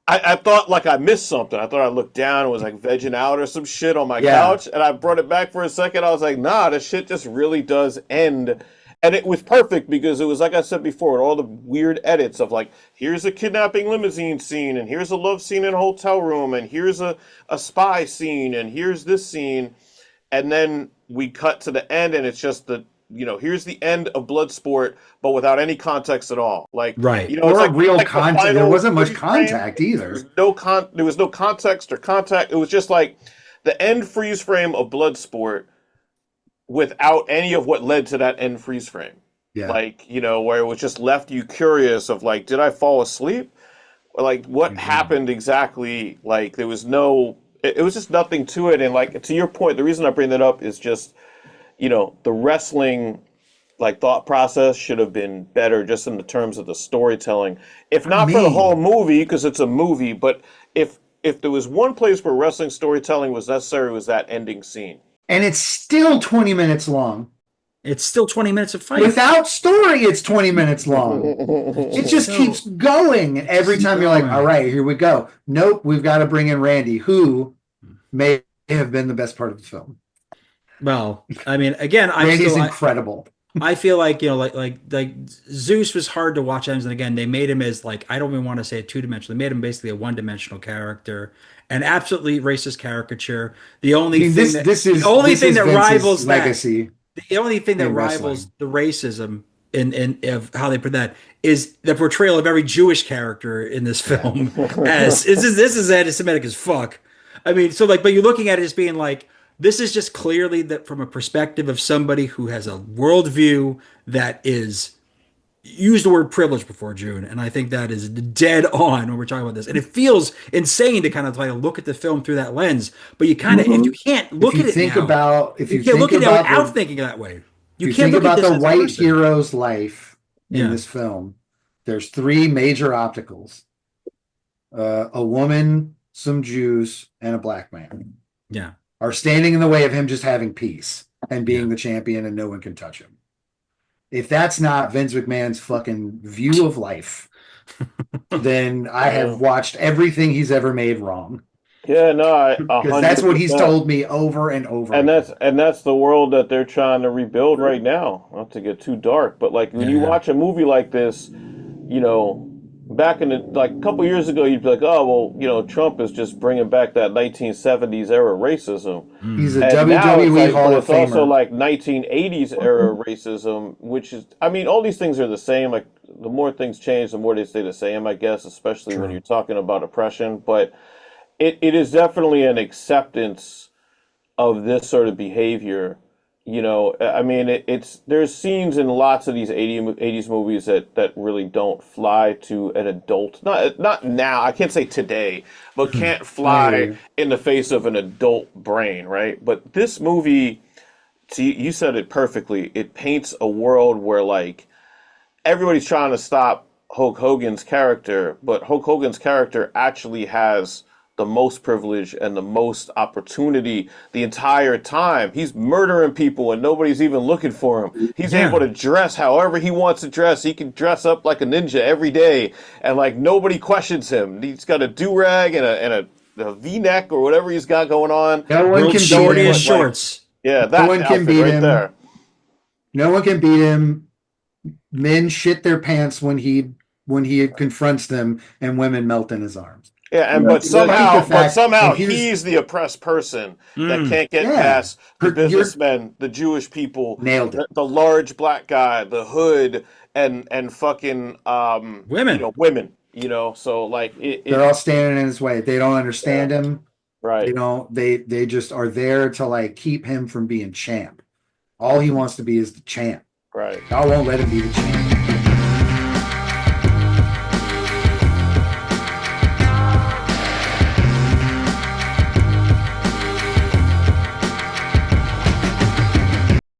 I thought like I missed something. I thought I looked down and was like vegging out or some shit on my couch, and I brought it back for a second. I was like, nah, this shit just really does end. And it was perfect because it was, like I said before, all the weird edits of like, here's a kidnapping limousine scene, and here's a love scene in a hotel room, and here's a spy scene, and here's this scene. And then we cut to the end, and it's just here's the end of Bloodsport, but without any context at all. Like, right. Or it's like, real contact. There wasn't much contact either. There was no context or contact. It was just like the end freeze frame of Bloodsport without any of what led to that end freeze frame. Yeah. Like, where it was just left you curious of like, did I fall asleep? Or like, what happened exactly? Like, there was it was just nothing to it. And like, to your point, the reason I bring that up is just, the wrestling like thought process should have been better just in the terms of the storytelling. If not for the whole movie, because it's a movie, but if there was one place where wrestling storytelling was necessary, it was that ending scene. And it's still 20 minutes long. It's still 20 minutes of fight. Without story, it's 20 minutes long. It just keeps going. Every time you're like, all right, here we go. Nope, we've got to bring in Randy, who may have been the best part of the film. Well, I mean, again, Randy's incredible. I feel like, like Zeus was hard to watch. And again, they made him as like, I don't even want to say a two-dimensional. They made him basically a one-dimensional character, an absolutely racist caricature. The only thing that rivals legacy. The only thing that rivals the racism in of how they put that is the portrayal of every Jewish character in this film as this is anti-Semitic as fuck. I mean, so like, but you're looking at it as being like, this is just clearly that from a perspective of somebody who has a worldview that is, use the word privilege before June, and I think that is dead on when we're talking about this. And it feels insane to kind of like look at the film through that lens, but you kind of, if you can't look at it now, if you can't look at it without thinking that way, you can't look at the white hero's life in this film. There's three major obstacles: a woman, some Jews, and a black man. Yeah. Are standing in the way of him just having peace and being the champion, and no one can touch him. If that's not Vince McMahon's fucking view of life, then I have watched everything he's ever made wrong. Yeah, no, because that's what he's told me over and over. And that's the world that they're trying to rebuild right now. Not to get too dark, but like when you watch a movie like this, back in like a couple years ago, you'd be like, oh well, Trump is just bringing back that 1970s era racism. He's a WWE Hall of Famer. It's also like 1980s era racism, which is, I mean, all these things are the same. Like the more things change, the more they stay the same, I guess, especially when you're talking about oppression. But it is definitely an acceptance of this sort of behavior. I mean, there's scenes in lots of these 80s movies that really don't fly to an adult. Not now, I can't say today, but can't fly in the face of an adult brain, right? But this movie, see, you said it perfectly. It paints a world where, like, everybody's trying to stop Hulk Hogan's character, but Hulk Hogan's character actually has the most privilege and the most opportunity the entire time. He's murdering people and nobody's even looking for him. He's able to dress however he wants to dress. He can dress up like a ninja every day and like nobody questions him. He's got a do-rag and a V-neck or whatever he's got going on. No one can beat him. Shorts. Yeah, that one can beat him. There. No one can beat him. Men shit their pants when he confronts them, and women melt in his arms. Yeah, but somehow he's the oppressed person that can't get past the businessmen, the Jewish people, the large black guy, the hood, and fucking women. Women. So like they're all standing in his way. They don't understand him. Right. They just are there to like keep him from being champ. All he wants to be is the champ. Right. I won't let him be the champ.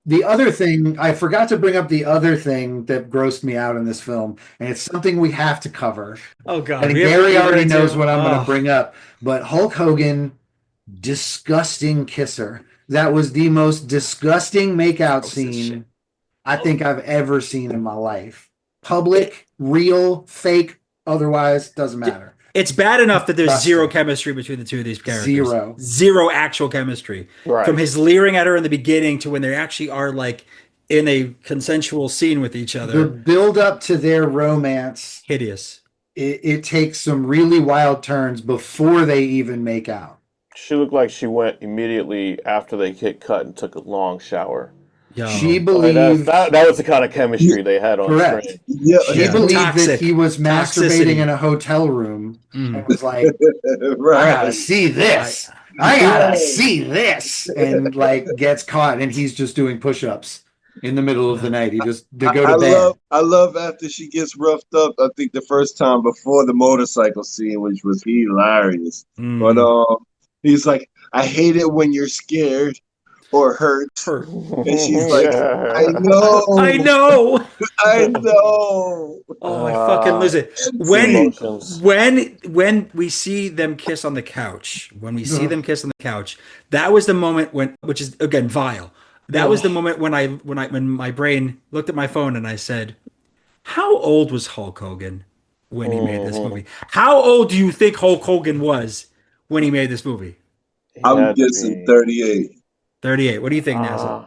The other thing, I forgot to bring up the other thing that grossed me out in this film, and it's something we have to cover. Oh, God. And Gary already knows what I'm going to bring up. But Hulk Hogan, disgusting kisser. That was the most disgusting makeout scene I think I've ever seen in my life. Public, real, fake, otherwise, doesn't matter. It's bad enough that there's zero chemistry between the two of these characters. Zero actual chemistry. Right. From his leering at her in the beginning to when they actually are like in a consensual scene with each other. The build up to their romance. Hideous. It takes some really wild turns before they even make out. She looked like she went immediately after they hit cut and took a long shower. Yo. She believed that was the kind of chemistry they had on screen. Yeah, she believed that he was masturbating in a hotel room and was like, I gotta see this. I gotta Yo, see this, and like gets caught, and he's just doing push-ups in the middle of the night. He just to go to bed. I love after she gets roughed up. I think the first time before the motorcycle scene, which was hilarious. But Mm. he's like, I hate it when you're scared or hurt, Hurt. and she's like, I Yeah. I know, know. I know. Oh, I fucking lose it. When Emotions. when we see them kiss on the couch, that was the moment when, which is again vile. That was the moment when my brain looked at my phone and I said, "How old was Hulk Hogan when he made this Mhm. movie? How old do you think Hulk Hogan was when he made this movie?" He I'm had to guessing be. 38. 38. What do you think, NASA? Uh,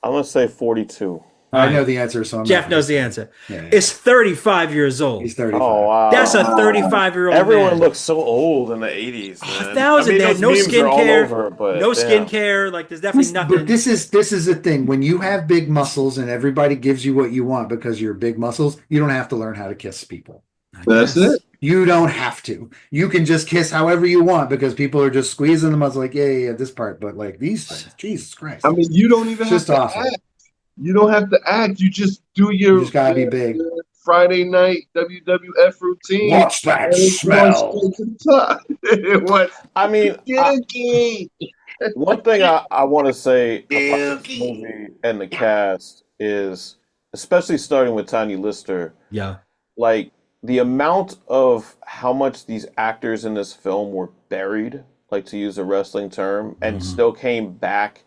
I'm gonna say 42. All I know right. the answer, so I'm not Jeff going to knows the say it. answer. Yeah, It's 35 years old. he's Oh 35. That's a wow. Wow. 35-year-old Everyone man. looks so old in the 80s, Oh, a man. I thousand. mean, They had those no memes are all skincare, over, no but damn. skincare. Like there's definitely But nothing. this is the thing. When you have big muscles and everybody gives you what you want because you're big muscles, you don't have to learn how to kiss people. I That's it. guess. You don't have to. You can just kiss however you want because people are just squeezing the muscle like, yeah, this part. But like these things, Jesus I Christ. mean, you don't even It's have just to awful. act. You don't have to act. You just do You just gotta be big. your Friday night WWF routine, Watch that and it's going smell. straight to the top. It was I mean, kinky. one thing I want to say about this Kinky. movie and the cast is, especially starting with Tiny Lister, Yeah. like the amount of how much these actors in this film were buried, like to use a wrestling term, and Hmm. still came back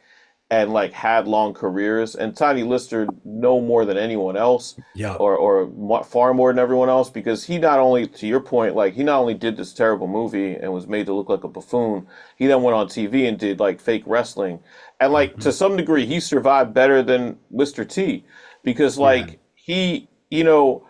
and like had long careers. And Tiny Lister no more than anyone else, Yeah. or far more than everyone else, because he not only, to your point, like he not only did this terrible movie and was made to look like a buffoon, he then went on TV and did like fake wrestling, and like Hmm. to some degree he survived better than Mr. T, because Yeah. like he, you know,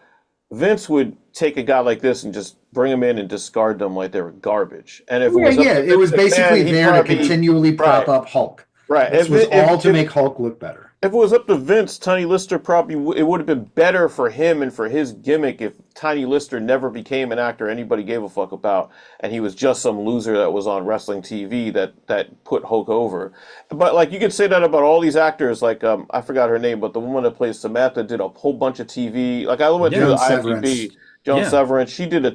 Vince would take a guy like this and just bring him in and discard them like they were garbage. And if it Yeah, was up yeah. to It was Vince basically McMahon, he'd there to probably continually prop right, up Hulk. right. This was all to make Hulk look better. If it was up to Vince, Tiny Lister probably it would have been better for him and for his gimmick if Tiny Lister never became an actor anybody gave a fuck about, and he was just some loser that was on wrestling TV that put Hulk over. But like you could say that about all these actors. Like I forgot her name, but the woman that plays Samantha did a whole bunch of TV. Like I went through Yeah. the Joan Severance. IMDb. Joan Yeah. Severance.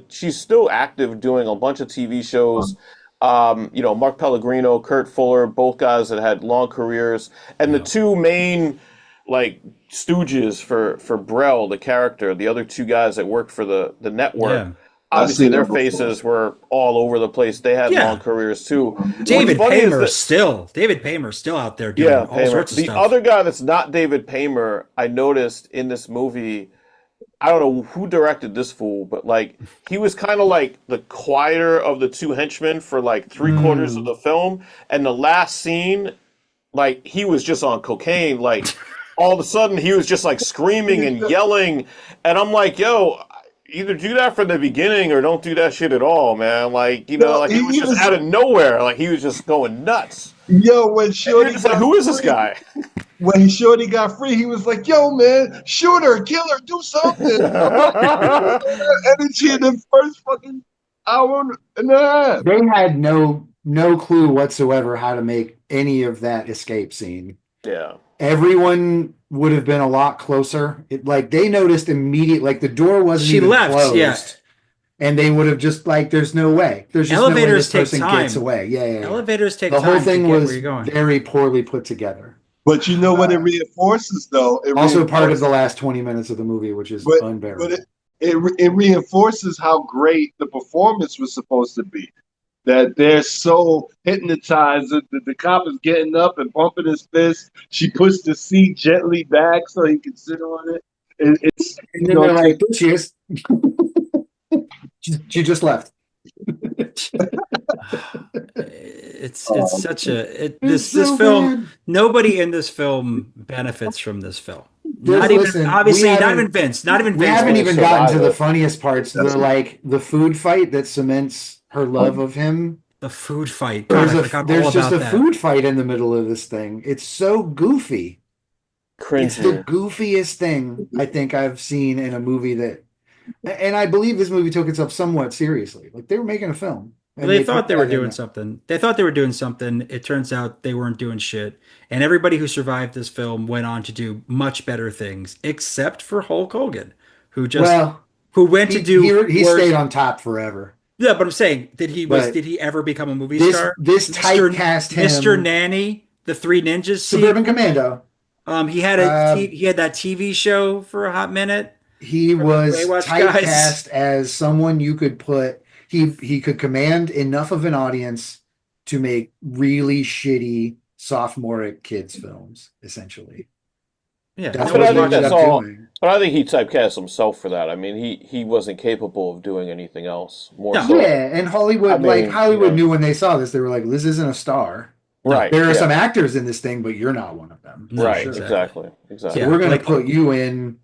She's still active doing a bunch of TV shows. You know, Mark Pellegrino, Kurt Fuller, both guys that had long careers, and the Yeah. two main like stooges for Brell, the character, the other two guys that worked for the network. Yeah. I've Obviously, seen their them before. faces were all over the place. They had long Yeah. careers too. What's David funny is Paymer that still. David Paymer still out there yeah, doing all Paymer. sorts of The stuff. other guy that's not David Paymer, I noticed in this movie. I don't know who directed this fool, but like he was kind of like the quieter of the two henchmen for like three-quarters of Mm. the film, and the last scene, like he was just on cocaine. Like all of a sudden, he was just like screaming and yelling, and I'm like, yo, either do that from the beginning or don't do that shit at all, man. Like you know, No, like it was he just was out of nowhere. Like he was just going nuts, yo when and you're Shorty just like, got who is this free. guy? When Shorty got free, he was like, "Yo, man, shoot her, kill her, do something." I'm like, that energy in the first fucking hour and a half. They had no clue whatsoever how to make any of that escape scene. Yeah. Everyone would have been a lot closer. Like they noticed immediately, like the door wasn't She even left. Yeah. closed, and they would have just like, there's no way. There's just no way Elevators this take person gets time. away. Yeah, yeah, yeah. Elevators take The whole time to thing get where was you're going. very poorly put together. But you know what it Uh, reinforces, though. It Also, part of reinforces, the last 20 minutes of the movie, which is but unbearable. it reinforces how great the performance was supposed to be. That they're so hypnotized that the cop is getting up and bumping his fist. She puts the seat gently back so he can sit on it. It's And then they're like, there she is. She just left. It's such a It's this so film. bad. Nobody in this film benefits from this film. Not even Listen, obviously, not even Vince. Not even we Vince. haven't Only even gotten to survive the it. funniest parts. The like the food fight that cements her love of him. The food fight. God, I forgot all There's just about a that. food fight in the middle of this thing. It's so goofy. It's the Cringy. goofiest thing I think I've seen in a movie that, and I believe this movie took itself somewhat seriously. Like they were making a film. Well, and they they put thought they were that in doing there. something. They thought they were doing something. It turns out they weren't doing shit. And everybody who survived this film went on to do much better things, except for Hulk Hogan, who just Well, who went to do he stayed worse. on top forever. Yeah, but I'm saying, But did he ever become a movie this star? this typecast Mr. him Nanny, the Three Ninjas Suburban sequel. Commando. Uh, He had that TV show for a hot minute he for the was Baywatch guys. typecast as someone you could put. He could command enough of an audience to make really shitty sophomoric kids films, essentially. Yeah, That's But nobody what I he think ended watches that's up that. all. doing. But I think he typecast himself for that. I mean, he wasn't capable of doing anything else. More No. so, Yeah, and I mean, Hollywood knew when they saw this, they were like, "This isn't a star. No. right? There are Yeah, some actors in this thing, but you're not one of them for No, right. sure. exactly. Exactly. So Exactly. Yeah, we're going to like put you in.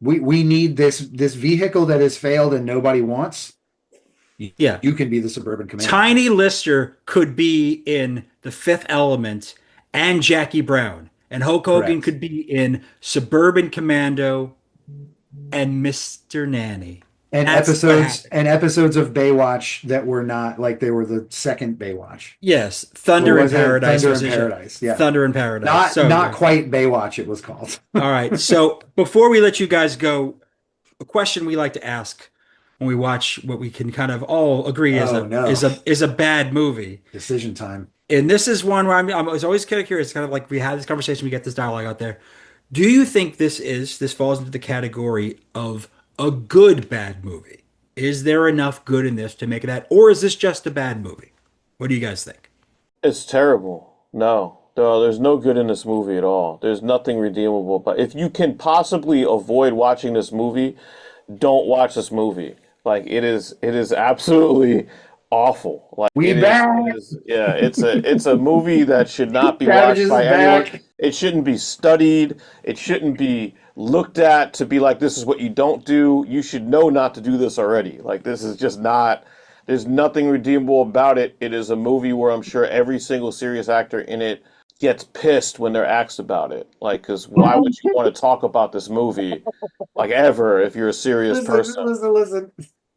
We need this vehicle that has failed and nobody wants. yeah. You can be the Suburban Commando." Tiny Lister could be in The Fifth Element and Jackie Brown, and Hulk Hogan Correct. could be in Suburban Commando and Mr. Nanny. And That's what episodes of Baywatch that were not like they were the second Baywatch. Yes, What Thunder in was it? Paradise Thunder was in his show. Paradise. Yeah. Thunder in Paradise. Not So not good. quite Baywatch, it was called. All right. So before we let you guys go, a question we like to ask when we watch what we can kind of all agree Oh no. is a bad movie. Decision time. And this is one where I was always kind of curious, kind of like we had this conversation, we get this dialogue out there. Do you think this falls into the category of a good bad movie? Is there enough good in this to make it that, or is this just a bad movie? What do you guys think? It's terrible. No, there's no good in this movie at all. There's nothing redeemable. But if you can possibly avoid watching this movie, don't watch this movie. Like it is absolutely awful. Like We it is, back. it is, yeah. It's a movie that should not be Cabbages watched by is anyone. back. It shouldn't be studied. It shouldn't be looked at to be like this is what you don't do. You should know not to do this already. Like this is just not. There's nothing redeemable about it. It is a movie where I'm sure every single serious actor in it gets pissed when they're asked about it. Like, because why would you want to talk about this movie, like ever, if you're a serious person? Listen.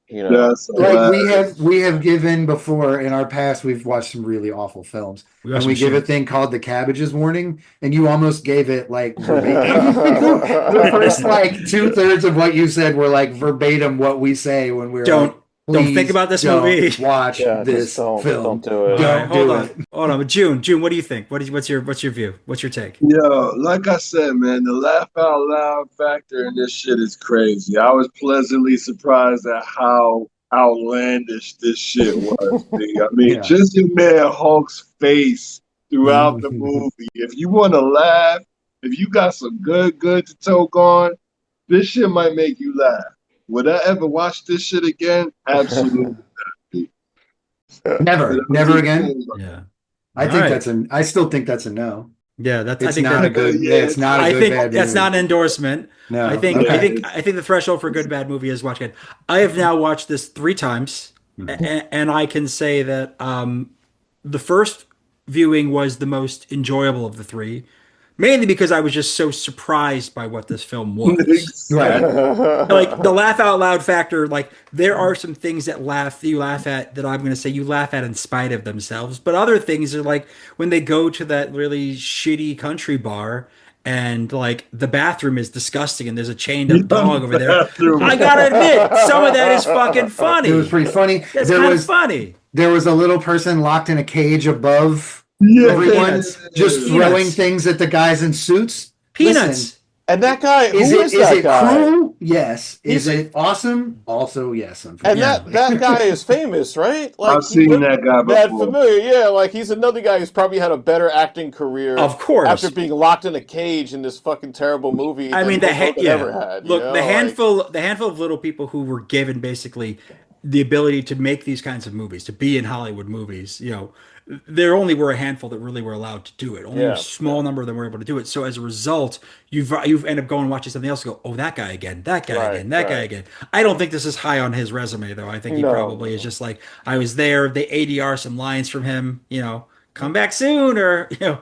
You know, That's Like hilarious. we have given before in our past, we've watched some really awful films. We And we watched give a some thing called the cabbages warning, and you almost gave it like verbatim. The first like 2/3 of what you said were like verbatim what we say when we're Don't like, don't think "Please about this don't movie." watch yeah, this just don't film. do it. All right, Don't hold do on. it. Hold on. But June, what do you think? What's your view? What's your take? Yo, like I said, man, the laugh out loud factor in this shit is crazy. I was pleasantly surprised at how outlandish this shit was. B. I mean, Yeah. just your man Hulk's face throughout the movie. If you want to laugh, if you got some good to toke on, this shit might make you laugh. Would I ever watch this shit again? Absolutely. Never again. Yeah. I All think right. I still think that's a no. Yeah, I It's think not that a good. Yeah, It's not a I good think bad that's movie. not an endorsement. No. I think the threshold for a good bad movie is watching it. I have now watched this 3 times, and I can say that the first viewing was the most enjoyable of the three, mainly because I was just so surprised by what this film was. Right. Like the laugh out loud factor, like there are some things that you laugh at that I'm going to say you laugh at in spite of themselves, but other things are like when they go to that really shitty country bar and like the bathroom is disgusting and there's a chained up dog over there. I gotta admit, some of that is fucking funny. It was pretty funny. It's kind of funny. There was a little person locked in a cage above Yeah. everyone, Peanuts. just Peanuts. throwing things at the guys in suits. Peanuts. Listen, And that guy, who is is it that guy? cruel? Yes. Is He's- it awesome? Also, yes. And Unfortunately. that guy is famous, right? Like I've seen that guy That before. familiar, yeah. Like he's another guy who's probably had a better acting career, Of course. after being locked in a cage in this fucking terrible movie. I mean, than Hulk Hogan ever had. Look, you know? the Like, handful of little people who were given basically the ability to make these kinds of movies, to be in Hollywood movies, there only were a handful that really were allowed to do it. Only Yeah, a small number of them were able to do it. So as a result, you've end up going and watching something else and go, oh, that guy again, that guy Right, again, that guy right. again. I don't think this is high on his resume though. I think he No, probably is just like, I was there. They ADR some lines from him, come back soon or yeah.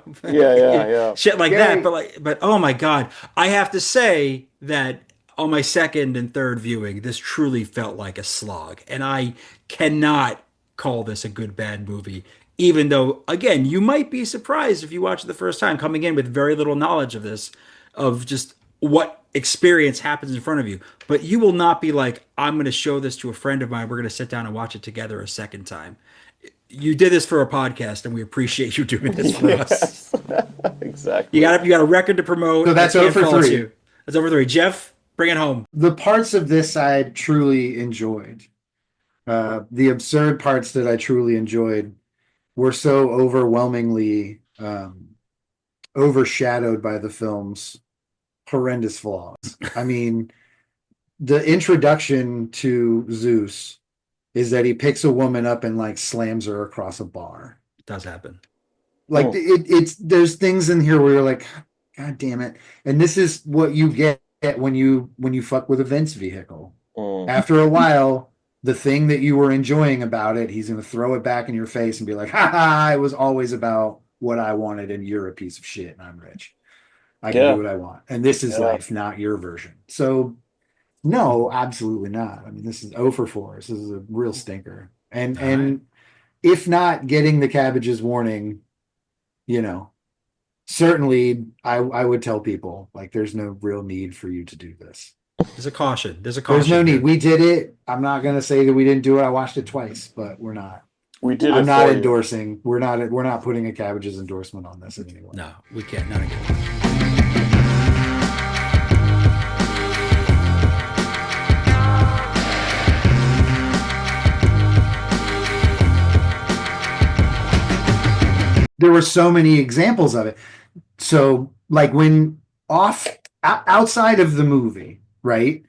shit like Gary. that. But oh my God, I have to say that on my second and third viewing, this truly felt like a slog, and I cannot call this a good bad movie. Even though, again, you might be surprised if you watch it the first time, coming in with very little knowledge of this, of just what experience happens in front of you. But you will not be like, I'm going to show this to a friend of mine. We're going to sit down and watch it together a second time. You did this for a podcast, and we appreciate you doing this for us. Exactly. You got a record to promote. So that's over 3. That's over 3. Jeff, bring it home. The parts of this I truly enjoyed. The absurd parts that I truly enjoyed were so overwhelmingly overshadowed by the film's horrendous flaws. I mean, the introduction to Zeus is that he picks a woman up and like slams her across a bar. It does happen. Like it's there's things in here where you're like, God damn it. And this is what you get when you fuck with a Vince vehicle. After a while, the thing that you were enjoying about it, he's going to throw it back in your face and be like, ha ha, it was always about what I wanted and you're a piece of shit and I'm rich. I can do what I want. And this is life, not your version. So no, absolutely not. I mean, this is 0 for 4. This is a real stinker. And if not getting the cabbages warning, you know, certainly I would tell people like there's no real need for you to do this. There's a caution. There's no need. We did it. I'm not going to say that we didn't do it. I watched it twice, but we're not. We did. I'm not endorsing. We're not putting a cabbages endorsement on this in any way. No, we can't. Not again. There were so many examples of it. So like when outside of the movie, right?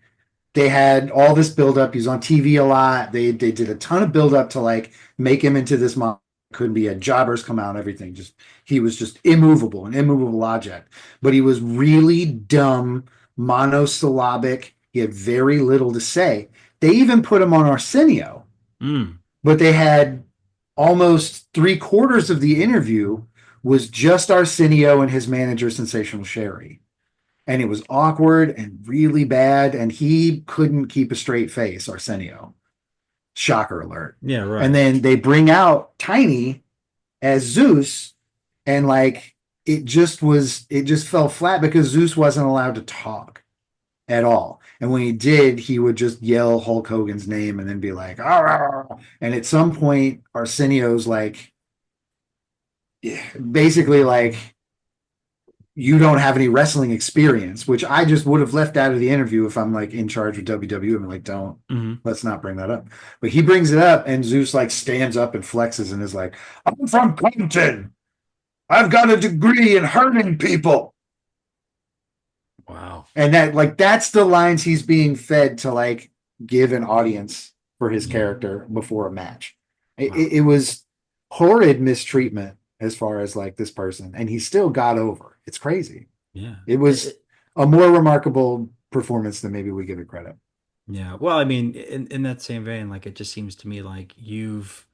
They had all this buildup. He was on TV a lot. They did a ton of buildup to like make him into this monster. Couldn't be, had jobbers come out and everything. He was just an immovable object. But he was really dumb, monosyllabic. He had very little to say. They even put him on Arsenio. But they had almost 3/4 of the interview was just Arsenio and his manager, Sensational Sherry. And it was awkward and really bad. And he couldn't keep a straight face, Arsenio. Shocker alert. Yeah, right. And then they bring out Tiny as Zeus. And like, it just fell flat because Zeus wasn't allowed to talk at all. And when he did, he would just yell Hulk Hogan's name and then be like, "Arr!" And at some point, Arsenio's like, basically like, you don't have any wrestling experience, which I just would have left out of the interview if I'm like in charge of WWE. I'm like, let's not bring that up. But he brings it up and Zeus like stands up and flexes and is like, I'm from Compton. I've got a degree in hurting people. Wow. And that's the lines he's being fed to like give an audience for his character before a match. Wow. It was horrid mistreatment as far as like this person, and he still got over. It's crazy. Yeah. It was a more remarkable performance than maybe we give it credit. Yeah. Well, I mean, in that same vein, like it just seems to me like you've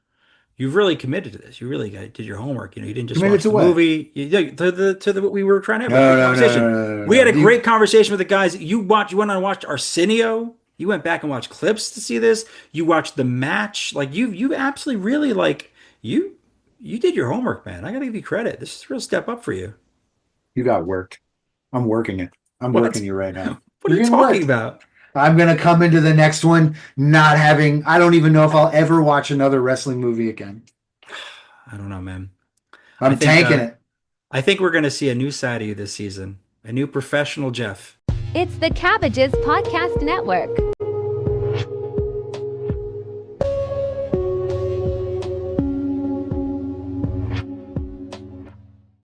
really committed to this. You really did your homework. You know, you didn't just watch the movie. To what we were trying to have a conversation. We had a great conversation with the guys. You went on and watched Arsenio. You went back and watched clips to see this. You watched the match. Like you absolutely really like you did your homework, man. I gotta give you credit. This is a real step up for you. You got worked. I'm working it. I'm working you right now. What are you talking about? I'm going to come into the next one not having, I don't even know if I'll ever watch another wrestling movie again. I don't know, man. I'm tanking it. I think we're going to see a new side of you this season. A new professional Jeff. It's the Cabbages Podcast Network.